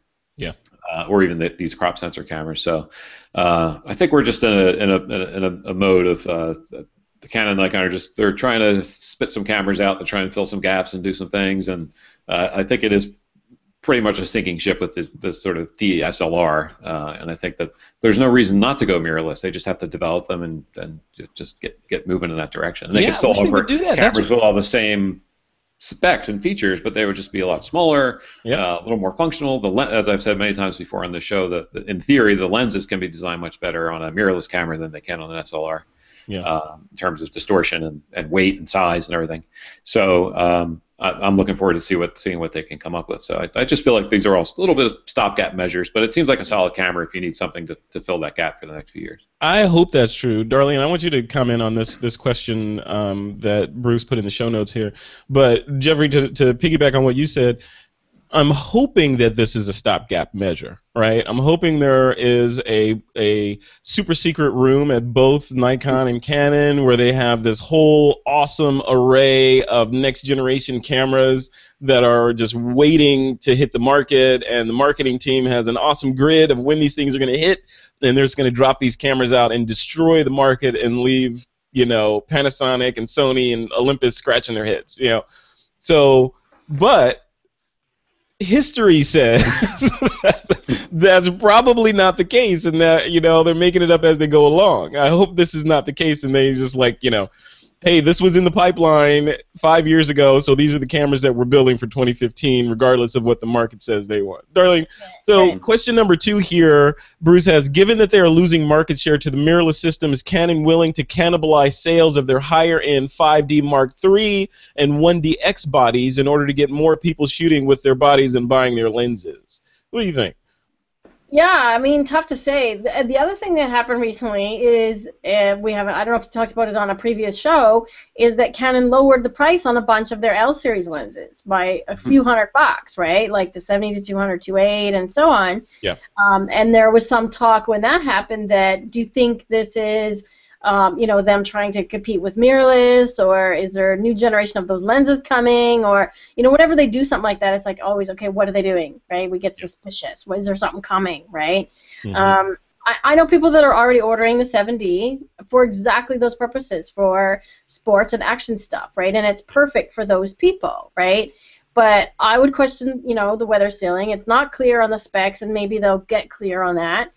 or even these crop sensor cameras. So I think we're just in a mode of the Canon Nikon they're trying to spit some cameras out to try and fill some gaps and do some things, and I think it is pretty much a sinking ship with the sort of DSLR, and I think that there's no reason not to go mirrorless. They just have to develop them and just get moving in that direction. And they can still offer cameras with all the same specs and features, but they would just be a lot smaller, a little more functional. As I've said many times before on the show, that in theory the lenses can be designed much better on a mirrorless camera than they can on an SLR, in terms of distortion and weight and size and everything. So I'm looking forward to seeing what they can come up with. So I just feel like these are all a little bit of stopgap measures, but it seems like a solid camera if you need something to fill that gap for the next few years.
I hope that's true. Darlene, I want you to comment on this question that Bruce put in the show notes here. But Jeffrey, to piggyback on what you said, I'm hoping that this is a stopgap measure, right? I'm hoping there is a super secret room at both Nikon and Canon where they have this whole awesome array of next generation cameras that are just waiting to hit the market, and the marketing team has an awesome grid of when these things are going to hit, and they're just going to drop these cameras out and destroy the market and leave, Panasonic and Sony and Olympus scratching their heads, So, but history says that's probably not the case, and that they're making it up as they go along. I hope this is not the case, and they just hey, this was in the pipeline 5 years ago, so these are the cameras that we're building for 2015, regardless of what the market says they want. Darlene, so question number 2 here, Bruce has, given that they are losing market share to the mirrorless system, is Canon willing to cannibalize sales of their higher-end 5D Mark III and 1DX bodies in order to get more people shooting with their bodies and buying their lenses? What do you think?
Yeah, I mean, tough to say. The other thing that happened recently is I don't know if you talked about it on a previous show, is that Canon lowered the price on a bunch of their L series lenses by a few $100, right? Like the 70 to 200, 2.8, and so on.
Yeah.
And there was some talk when that happened that, do you think this is them trying to compete with mirrorless, or is there a new generation of those lenses coming, or whenever they do something like that, it's like always, okay, what are they doing, right? We get suspicious. Is there something coming, right?
Mm-hmm.
I know people that are already ordering the 7D for exactly those purposes, for sports and action stuff, right? And it's perfect for those people, right? But I would question, the weather sealing. It's not clear on the specs, and maybe they'll get clear on that.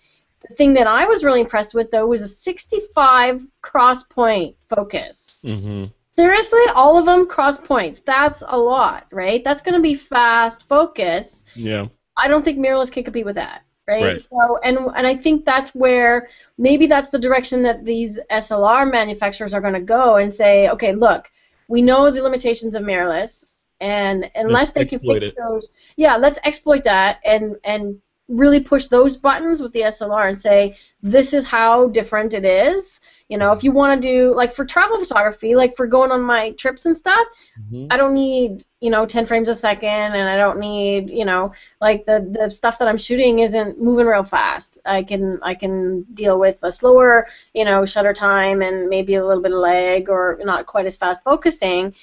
The thing that I was really impressed with, though, was a 65 cross-point focus.
Mm-hmm.
Seriously, all of them cross points. That's a lot, right? That's going to be fast focus.
Yeah.
I don't think mirrorless can compete with that, right? So, and I think that's where maybe that's the direction that these SLR manufacturers are going to go and say, okay, look, we know the limitations of mirrorless, and unless they can fix those, let's exploit that and really push those buttons with the SLR and say, this is how different it is. If you want to do, like for travel photography, like for going on my trips and stuff, I don't need, 10 frames a second, and I don't need, like the stuff that I'm shooting isn't moving real fast. I can deal with a slower, shutter time and maybe a little bit of lag, or not quite as fast focusing.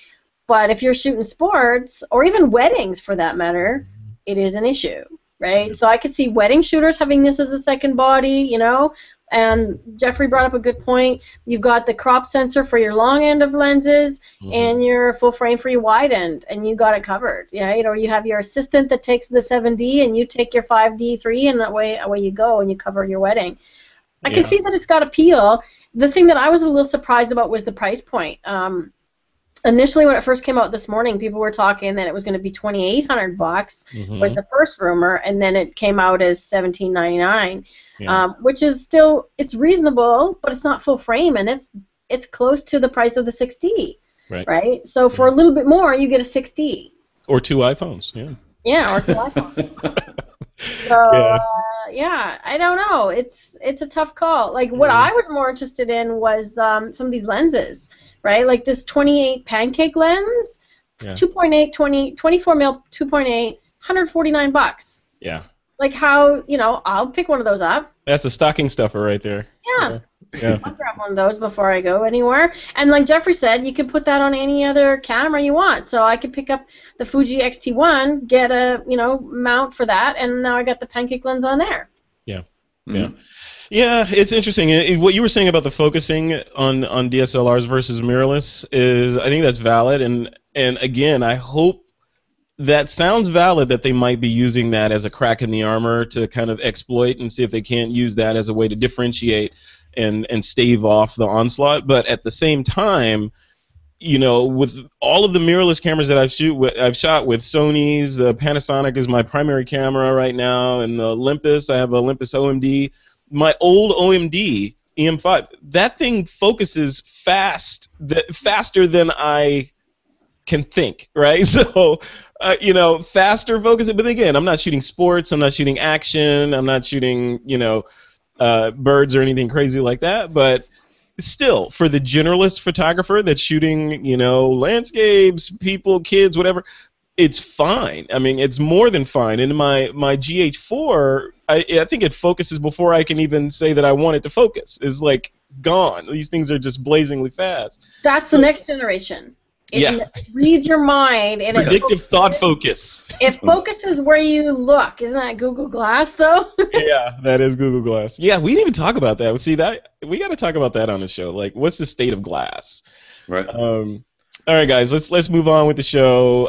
But if you're shooting sports, or even weddings for that matter, it is an issue. Right, so I could see wedding shooters having this as a second body, and Jeffrey brought up a good point. You've got the crop sensor for your long end of lenses, and your full frame for your wide end, and you got it covered. Or you have your assistant that takes the 7D, and you take your 5D3, and away you go, and you cover your wedding. I can see that it's got appeal. The thing that I was a little surprised about was the price point. Initially, when it first came out this morning, people were talking that it was going to be $2,800 was the first rumor, and then it came out as $1,799, which is still, it's reasonable, but it's not full frame, and it's close to the price of the 6D, right? So for a little bit more, you get a 6D.
Or 2 iPhones,
Yeah, or 2 iPhones. So, I don't know. It's a tough call. Like, what I was more interested in was some of these lenses. Right, like this 28 pancake lens, 2.8, 24 mil, 2.8, $149.
Yeah.
Like how, I'll pick one of those up.
That's a stocking stuffer right there.
Yeah. I'll grab one of those before I go anywhere. And like Jeffrey said, you can put that on any other camera you want. So I could pick up the Fuji X-T1, get a, mount for that, and now I got the pancake lens on there.
Yeah. Yeah. Yeah, it's interesting. What you were saying about the focusing on DSLRs versus mirrorless is, I think that's valid, and again, I hope that sounds valid, that they might be using that as a crack in the armor to kind of exploit and see if they can't use that as a way to differentiate and stave off the onslaught. But at the same time, with all of the mirrorless cameras that I've shot with Sony's, the Panasonic is my primary camera right now, and the Olympus, I have an Olympus OMD. My old OMD EM5, that thing focuses faster than I can think, right? So, faster focusing. But again, I'm not shooting sports, I'm not shooting action, I'm not shooting, birds or anything crazy like that. But still, for the generalist photographer that's shooting, landscapes, people, kids, whatever, it's fine. I mean, it's more than fine. And my GH4, I think it focuses before I can even say that I want it to focus. It's like gone. These things are just blazingly fast.
That's the next generation. It reads your mind and
predictive thought focus.
It focuses where you look. Isn't that Google Glass though?
Yeah, that is Google Glass. Yeah, we didn't even talk about that. See that we got to talk about that on the show. Like, what's the state of glass?
Right.
All right, guys, let's move on with the show.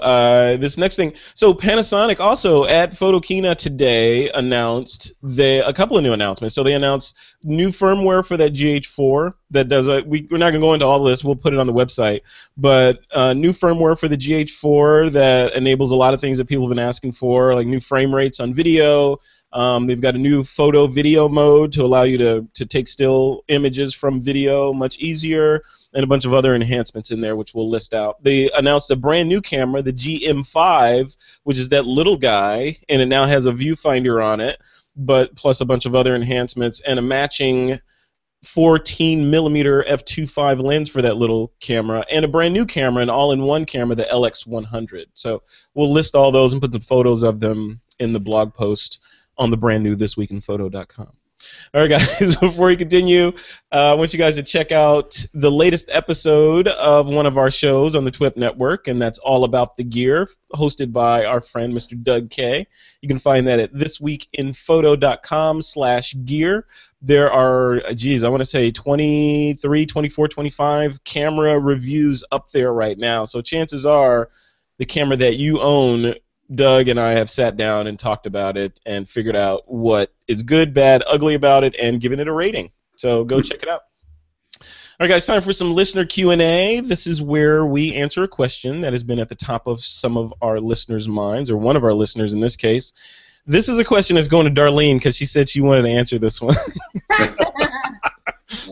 This next thing. So Panasonic also at Photokina today announced a couple of new announcements. So they announced new firmware for that GH4 that does we're not gonna go into all of this. We'll put it on the website. But new firmware for the GH4 that enables a lot of things that people have been asking for, like new frame rates on video. They've got a new photo-video mode to allow you to take still images from video much easier, and a bunch of other enhancements in there, which we'll list out. They announced a brand new camera, the GM5, which is that little guy, and it now has a viewfinder on it, but plus a bunch of other enhancements and a matching 14mm f2.5 lens for that little camera, and a brand new camera, an all-in-one camera, the LX100. So we'll list all those and put the photos of them in the blog post on the brand new thisweekinphoto.com. All right, guys, before we continue, I want you guys to check out the latest episode of one of our shows on the TWiP network, and that's All About the Gear, hosted by our friend Mr. Doug K. You can find that at thisweekinphoto.com/gear. There are, I want to say 23, 24, 25 camera reviews up there right now, so chances are the camera that you own, Doug and I have sat down and talked about it and figured out what is good, bad, ugly about it, and given it a rating. So go check it out. All right, guys, time for some listener Q&A. This is where we answer a question that has been at the top of some of our listeners' minds, or one of our listeners in this case. This is a question that's going to Darlene because she said she wanted to answer this one.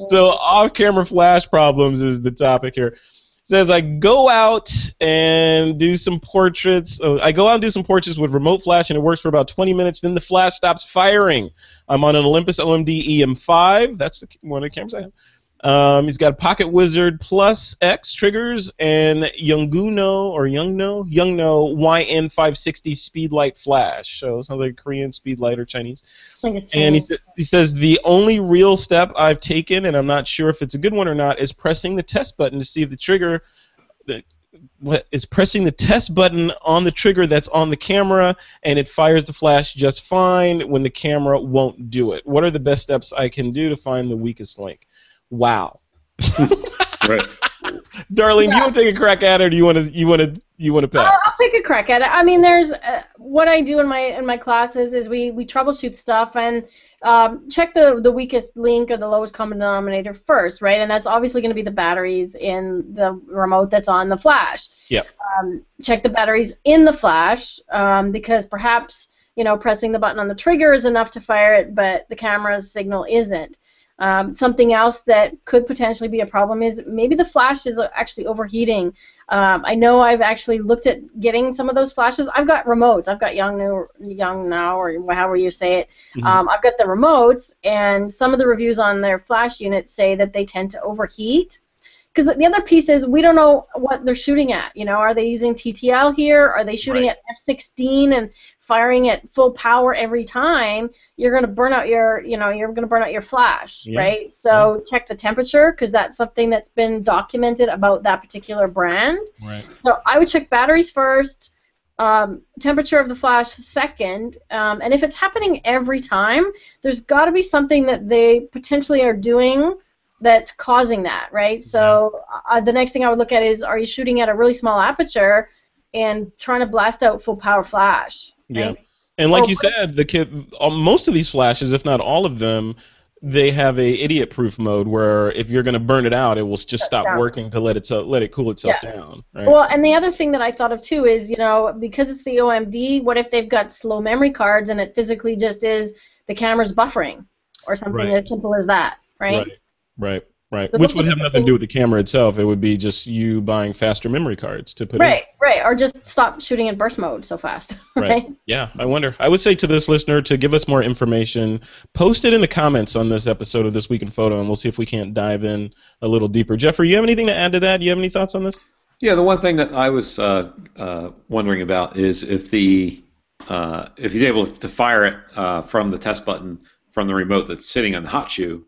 So off-camera flash problems is the topic here. Says, I go out and do some portraits. I go out and do some portraits with remote flash, and it works for about 20 minutes. Then the flash stops firing. I'm on an Olympus OMD EM5. That's one of the cameras I have. He's got a Pocket Wizard Plus X triggers and Yongno YN560 speedlight flash. So it sounds like Korean speedlight or Chinese. And he says the only real step I've taken, and I'm not sure if it's a good one or not, is pressing the test button to see if the trigger pressing the test button on the trigger that's on the camera, and it fires the flash just fine when the camera won't do it. What are the best steps I can do to find the weakest link? Wow.
Right.
Darlene, do you want to take a crack at it, or do you want to pass?
I'll take a crack at it. I mean, there's what I do in my classes is we troubleshoot stuff and check the weakest link or the lowest common denominator first, right? And that's obviously going to be the batteries in the remote that's on the flash.
Yeah.
Check the batteries in the flash because perhaps pressing the button on the trigger is enough to fire it, but the camera's signal isn't. Something else that could potentially be a problem is maybe the flash is actually overheating. I know I've actually looked at getting some of those flashes. I've got remotes. I've got Young Now, or however you say it.
Mm-hmm.
I've got the remotes, and some of the reviews on their flash units say that they tend to overheat. Because the other piece is we don't know what they're shooting at. Are they using TTL here? Are they shooting at f16 and firing at full power every time? You're going to burn out your, flash, right? So check the temperature, because that's something that's been documented about that particular brand.
Right.
So I would check batteries first, temperature of the flash second, and if it's happening every time, there's got to be something that they potentially are doing that's causing that, right? So the next thing I would look at is, are you shooting at a really small aperture and trying to blast out full power flash? Right?
Yeah, and like you said, most of these flashes, if not all of them, they have a idiot-proof mode where if you're going to burn it out, it will just stop working to let it cool itself down. Right?
Well, and the other thing that I thought of too is, because it's the OMD, what if they've got slow memory cards and it physically just is the camera's buffering or something as simple as that, right?
Right.
So
Which would have nothing to do with the camera itself. It would be just you buying faster memory cards to put in.
Right. Or just stop shooting in burst mode so fast. Right.
Yeah, I wonder. I would say to this listener to give us more information, post it in the comments on this episode of This Week in Photo, and we'll see if we can't dive in a little deeper. Jeffrey, you have anything to add to that? Do you have any thoughts on this?
Yeah, the one thing that I was wondering about is if if he's able to fire it from the test button from the remote that's sitting on the hot shoe,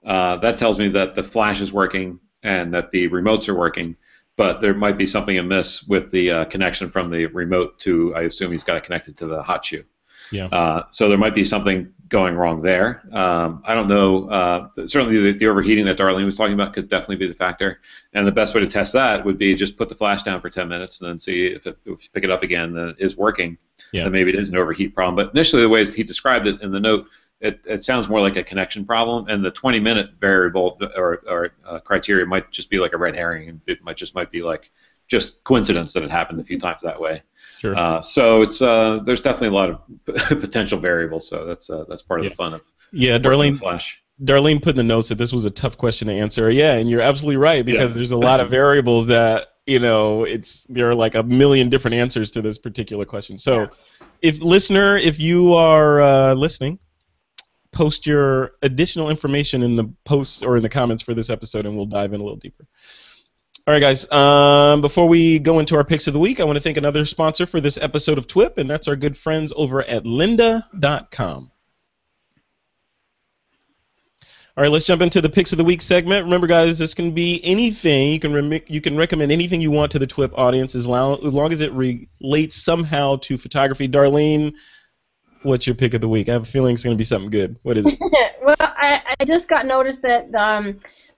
that tells me that the flash is working and that the remotes are working. But there might be something amiss with the connection from the remote to, I assume he's got it connected to the hot shoe.
Yeah.
So there might be something going wrong there. I don't know. Certainly the overheating that Darlene was talking about could definitely be the factor. And the best way to test that would be just put the flash down for 10 minutes and then see if you pick it up again, then it is working.
Yeah.
Then maybe it is an overheat problem. But initially, the way he described it in the note, it sounds more like a connection problem. And the 20-minute variable or criteria might just be like a red herring. And it might be like just coincidence that it happened a few times that way.
Sure.
So it's there's definitely a lot of potential variables. So that's part of the fun of
Darlene.
Flash.
Darlene put in the notes that this was a tough question to answer. Yeah, and you're absolutely right because there's a lot of variables that there are like a million different answers to this particular question. So, if you are listening, post your additional information in the posts or in the comments for this episode, and we'll dive in a little deeper. All right, guys. Before we go into our picks of the week, I want to thank another sponsor for this episode of TWiP, and that's our good friends over at lynda.com. All right, let's jump into the picks of the week segment. Remember, guys, this can be anything. You can recommend anything you want to the TWiP audience as long as it relates somehow to photography. Darlene, what's your pick of the week? I have a feeling it's going to be something good. What is it?
Well, I just got noticed that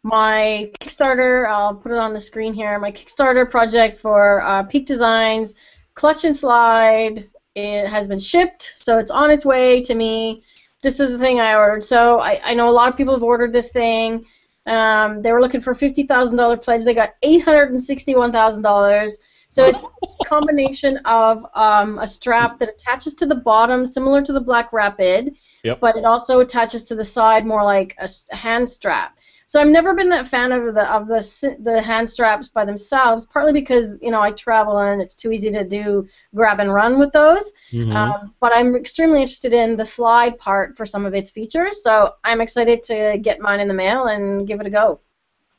my Kickstarter, I'll put it on the screen here, my Kickstarter project for Peak Designs, Clutch and Slide, it has been shipped, so it's on its way to me. This is the thing I ordered. So I know a lot of people have ordered this thing. They were looking for a $50,000 pledge. They got $861,000. So it's a combination of a strap that attaches to the bottom, similar to the Black Rapid, but it also attaches to the side more like a hand strap. So I've never been a fan of the hand straps by themselves, partly because I travel and it's too easy to do grab and run with those.
Mm-hmm.
But I'm extremely interested in the slide part for some of its features, so I'm excited to get mine in the mail and give it a go.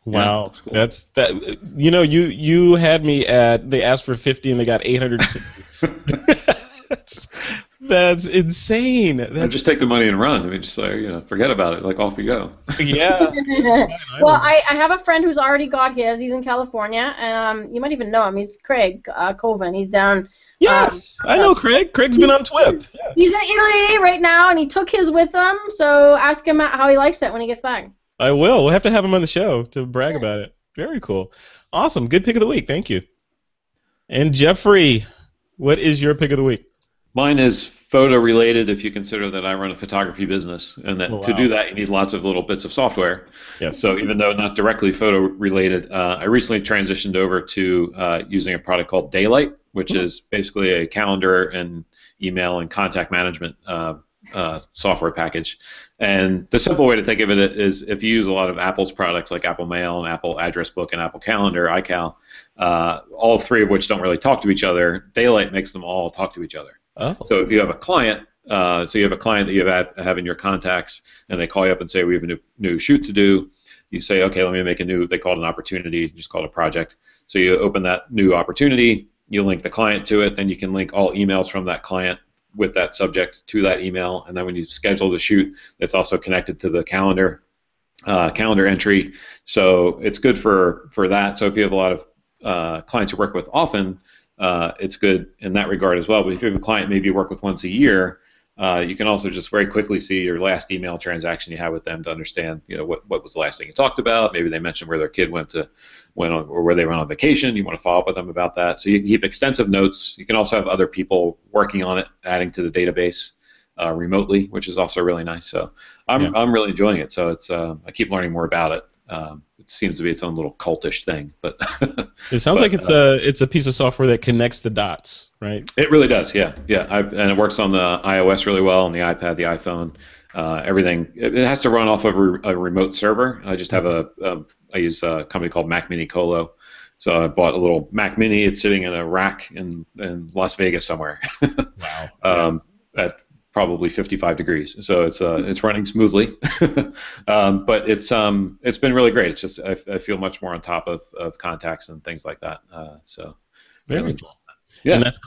Wow, that's that. You had me at. They asked for 50 and they got 860. That's insane.
Just take the money and run. I mean, just forget about it. Like off you go.
Yeah.
Well, I have a friend who's already got his. He's in California, and you might even know him. He's Craig Coven. He's down.
Yes, I know Craig. Craig's been on TWiP. Yeah.
He's in Italy right now, and he took his with him. So ask him how he likes it when he gets back.
I will. We'll have to have him on the show to brag about it. Very cool. Awesome. Good pick of the week. Thank you. And Jeffrey, what is your pick of the week?
Mine is photo related if you consider that I run a photography business and that to do that you need lots of little bits of software.
Yes.
So even though not directly photo related, I recently transitioned over to using a product called Daylight, which is basically a calendar and email and contact management software package. And the simple way to think of it is if you use a lot of Apple's products like Apple Mail and Apple Address Book and Apple Calendar, iCal, all three of which don't really talk to each other, Daylight makes them all talk to each other.
Oh.
So if you have a client, that you have in your contacts, and they call you up and say, we have a new shoot to do, you say, okay, let me make they call it an opportunity, just call it a project. So you open that new opportunity, you link the client to it, then you can link all emails from that client with that subject to that email, and then when you schedule the shoot, it's also connected to the calendar entry. So it's good for that. So if you have a lot of clients you work with often, it's good in that regard as well. But if you have a client maybe you work with once a year, you can also just very quickly see your last email transaction you had with them to understand, what was the last thing you talked about. Maybe they mentioned where their kid went on, or where they went on vacation. You want to follow up with them about that. So you can keep extensive notes. You can also have other people working on it, adding to the database remotely, which is also really nice. So I'm really enjoying it. So it's I keep learning more about it. It seems to be its own little cultish thing, but
it sounds like it's a piece of software that connects the dots, right?
It really does, yeah. And it works on the iOS really well, on the iPad, the iPhone, everything. It has to run off of a remote server. I just have I use a company called Mac Mini Colo. So I bought a little Mac Mini. It's sitting in a rack in Las Vegas somewhere.
Wow.
At probably 55 degrees. So it's running smoothly, but it's been really great. It's just I feel much more on top of contacts and things like that. So
very cool.
Yeah.
And it's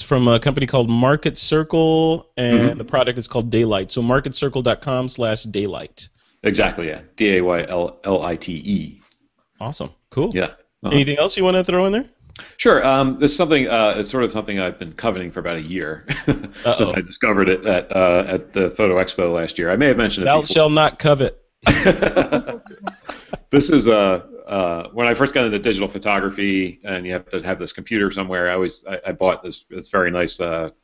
from a company called Market Circle, and the product is called Daylight. So marketcircle.com/daylight.
Exactly, yeah. DAYLLITE.
Awesome. Cool.
Yeah.
Anything else you want to throw in there?
Sure. This is something. It's sort of something I've been coveting for about a year since I discovered it at the Photo Expo last year. I may have mentioned it
Thou
before.
shall not covet.
This is when I first got into digital photography, and you have to have this computer somewhere. I bought this very nice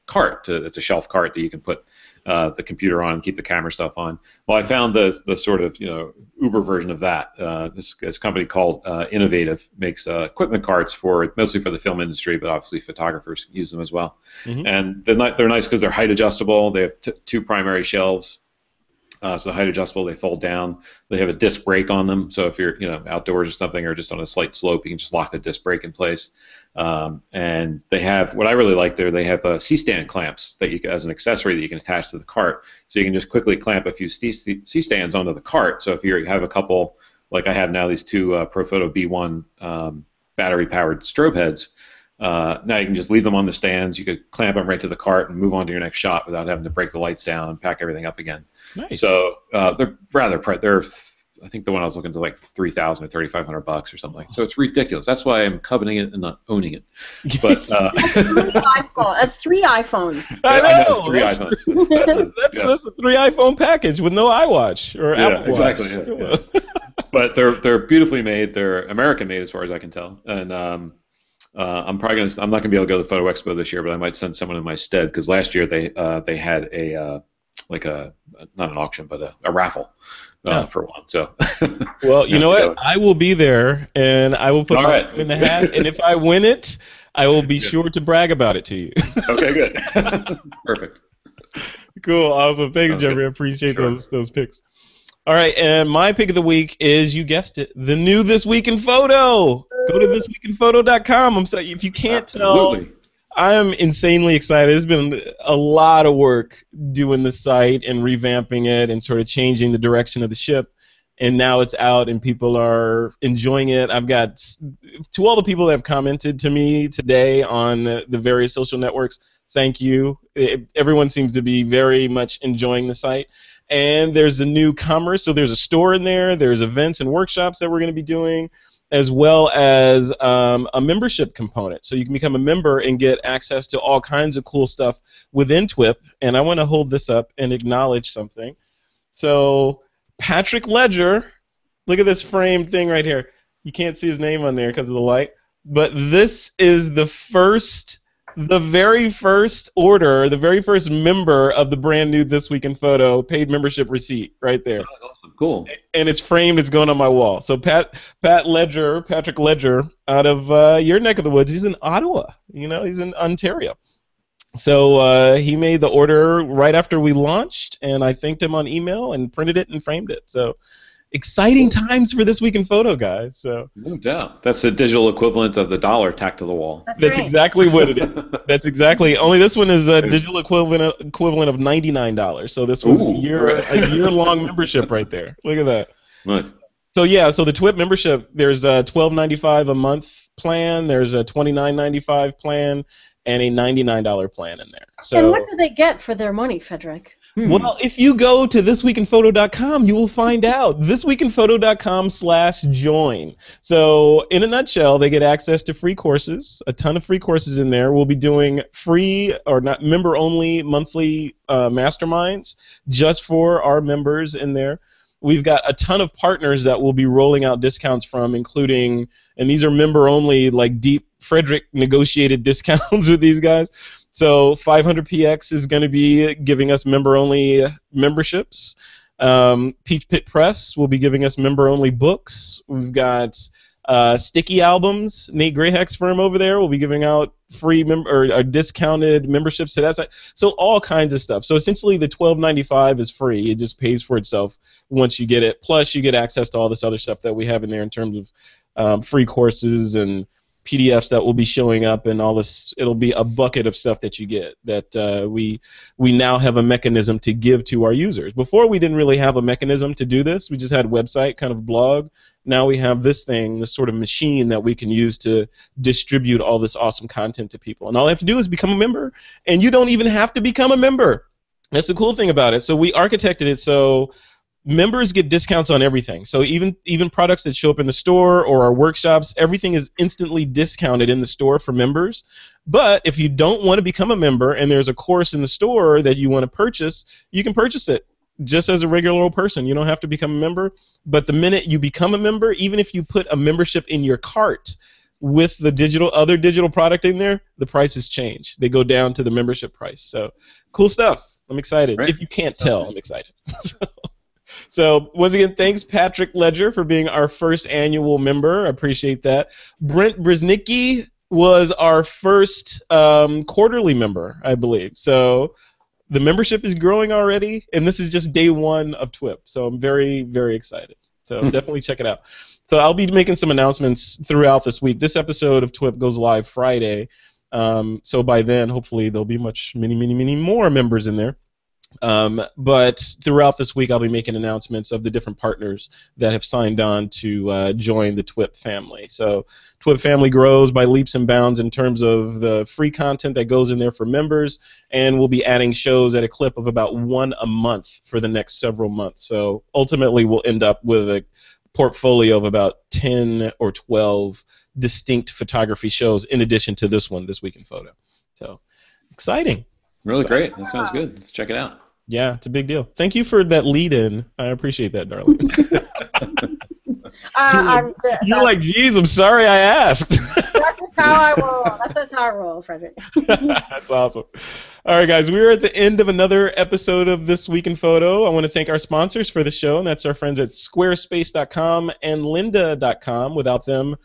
cart. It's a shelf cart that you can put the computer on and keep the camera stuff on. Well, I found the sort of Uber version of that. This company called Innovative makes equipment carts mostly for the film industry, but obviously photographers use them as well. And they're nice because they're height adjustable. They have two primary shelves. So height adjustable, they fold down. They have a disc brake on them, so if you're outdoors or something, or just on a slight slope, you can just lock the disc brake in place. And they have, what I really like there, they have C-stand clamps that as an accessory that you can attach to the cart, so you can just quickly clamp a few C-stands onto the cart. So if you have a couple, like I have now, these two Profoto B1 battery-powered strobe heads. Now you can just leave them on the stands. You could clamp them right to the cart and move on to your next shot without having to break the lights down and pack everything up again.
Nice.
So they're I think the one I was looking to like $3,000 or $3,500 or something. So it's ridiculous. That's why I'm coveting it and not owning it. But
that's 3 iPhones.
I know.
It's 3 iPhones.
That's a 3 iPhone package with no iPhone or Apple Watch.
Exactly. Yeah. But they're beautifully made. They're American made as far as I can tell. And I'm not going to be able to go to the Photo Expo this year, but I might send someone in my stead, because last year they had not an auction, but a raffle for one. So
well, you know what? I will be there, and I will put my name in the hat, and if I win it, I will be sure to brag about it to you.
Okay, good. Perfect.
Cool, awesome. Thanks, Jeffrey. I appreciate those picks. All right, and my pick of the week is, you guessed it, the new This Week in Photo. Go to thisweekinphoto.com. I'm sorry, if you can't tell, I am insanely excited. It's been a lot of work doing the site and revamping it and sort of changing the direction of the ship. And now it's out and people are enjoying it. I've got, to all the people that have commented to me today on the various social networks, thank you. Everyone seems to be very much enjoying the site. And there's a new commerce, so there's a store in there, there's events and workshops that we're going to be doing, as well as a membership component. So you can become a member and get access to all kinds of cool stuff within TWiP. And I want to hold this up and acknowledge something. So Patrick Ledger, look at this frame thing right here. You can't see his name on there because of the light, but this is the very first order, the very first member of the brand new This Week in Photo paid membership receipt right there.
Oh, awesome. Cool.
And it's framed, it's going on my wall. So Patrick Ledger, out of your neck of the woods, he's in Ottawa, he's in Ontario. So he made the order right after we launched, and I thanked him on email and printed it and framed it. So exciting times for This Week in Photo, guys. So
no doubt. That's the digital equivalent of the dollar tacked to the wall.
That's
right. Exactly what it is. That's exactly. Only this one is a digital equivalent of $99. So this was a year-long membership right there. Look at that.
Nice.
So yeah, so the TWiP membership, there's a $12.95 a month plan, there's a $29.95 plan, and a $99 plan in there. So,
and what do they get for their money, Frederick?
Well, if you go to thisweekinphoto.com, you will find out. thisweekinphoto.com/join. So, in a nutshell, they get access to free courses, a ton of free courses in there. We'll be doing free or not member-only monthly masterminds just for our members in there. We've got a ton of partners that we'll be rolling out discounts from, including, and these are member-only, like deep Frederick negotiated discounts with these guys. So 500px is going to be giving us member-only memberships. Peach Pit Press will be giving us member-only books. We've got Sticky Albums. Nate Grayheck's firm over there will be giving out free or discounted memberships to that site. So all kinds of stuff. So essentially the $12.95 is free. It just pays for itself once you get it. Plus you get access to all this other stuff that we have in there in terms of free courses and PDFs that will be showing up and all this. It'll be a bucket of stuff that you get that we now have a mechanism to give to our users. Before we didn't really have a mechanism to do this. We just had a website, kind of blog. Now we have this thing, this sort of machine that we can use to distribute all this awesome content to people. And all you have to do is become a member, and you don't even have to become a member. That's the cool thing about it. So we architected it so members get discounts on everything. So even products that show up in the store or our workshops, everything is instantly discounted in the store for members. But if you don't want to become a member and there's a course in the store that you want to purchase, you can purchase it just as a regular old person. You don't have to become a member. But the minute you become a member, even if you put a membership in your cart with the other digital product in there, the prices change. They go down to the membership price. So cool stuff. I'm excited.
Right.
If you can't tell, I'm excited. So once again, thanks Patrick Ledger for being our first annual member. I appreciate that. Brent Brznicki was our first quarterly member, I believe. So the membership is growing already, and this is just day one of TWiP. So I'm very, very excited. So definitely check it out. So I'll be making some announcements throughout this week. This episode of TWiP goes live Friday. So by then, hopefully, there'll be many more members in there. But throughout this week, I'll be making announcements of the different partners that have signed on to join the TWiP family. So TWiP family grows by leaps and bounds in terms of the free content that goes in there for members, and we'll be adding shows at a clip of about one a month for the next several months. So ultimately, we'll end up with a portfolio of about 10 or 12 distinct photography shows in addition to this one, This Week in Photo. So exciting.
Really great. That sounds good. Let's check it out.
Yeah, it's a big deal. Thank you for that lead-in. I appreciate that, darling. You're like, geez, I'm sorry I asked.
That's just how I roll. That's just how I roll, Frederick.
That's awesome. All right, guys, we're at the end of another episode of This Week in Photo. I want to thank our sponsors for the show, and that's our friends at Squarespace.com and Lynda.com. Without them,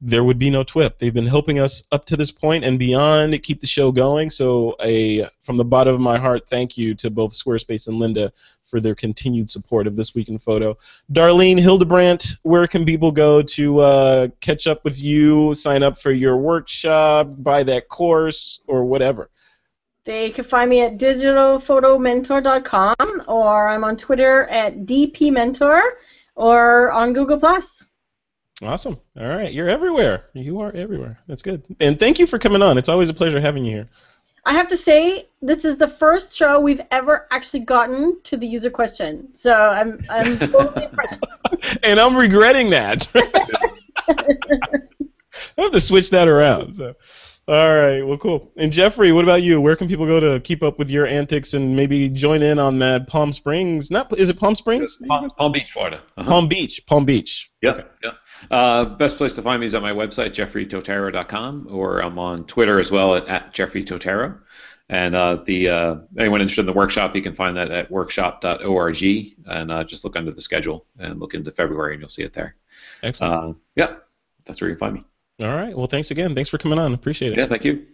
there would be no TWiP. They've been helping us up to this point and beyond to keep the show going. So from the bottom of my heart, thank you to both Squarespace and Lynda for their continued support of This Week in Photo. Darlene Hildebrandt, where can people go to catch up with you, sign up for your workshop, buy that course, or whatever?
They can find me at digitalphotomentor.com, or I'm on Twitter at DPMentor, or on Google+.
Awesome. All right. You're everywhere. You are everywhere. That's good. And thank you for coming on. It's always a pleasure having you here.
I have to say, this is the first show we've ever actually gotten to the user question. So I'm totally impressed.
And I'm regretting that. I have to switch that around. So. All right. Well, cool. And Jeffrey, what about you? Where can people go to keep up with your antics and maybe join in on that Palm Springs? Is it Palm Springs?
Palm Beach, Florida.
Palm Beach.
Yeah.
Okay.
Yeah. Best place to find me is at my website, jeffreytotaro.com, or I'm on Twitter as well at jeffreytotaro. And anyone interested in the workshop, you can find that at workshop.org, and just look under the schedule and look into February, and you'll see it there.
Excellent.
Yeah, that's where you can find me.
All right. Well, thanks again. Thanks for coming on. Appreciate it.
Yeah, thank you.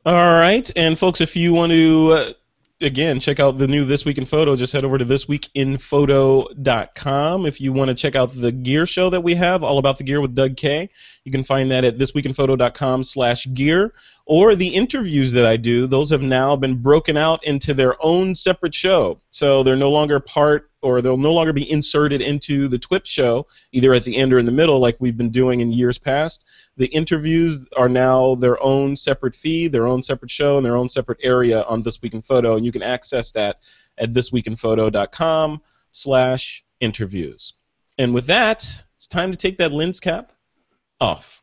All right. And, folks, if you want to, again, check out the new This Week in Photo, just head over to thisweekinphoto.com. If you want to check out the gear show that we have, All About the Gear with Doug Kay, you can find that at thisweekinphoto.com/gear. Or the interviews that I do, those have now been broken out into their own separate show. So they're no longer they'll no longer be inserted into the TWiP show, either at the end or in the middle like we've been doing in years past. The interviews are now their own separate feed, their own separate show, and their own separate area on This Week in Photo, and you can access that at thisweekinphoto.com/interviews. And with that, it's time to take that lens cap off.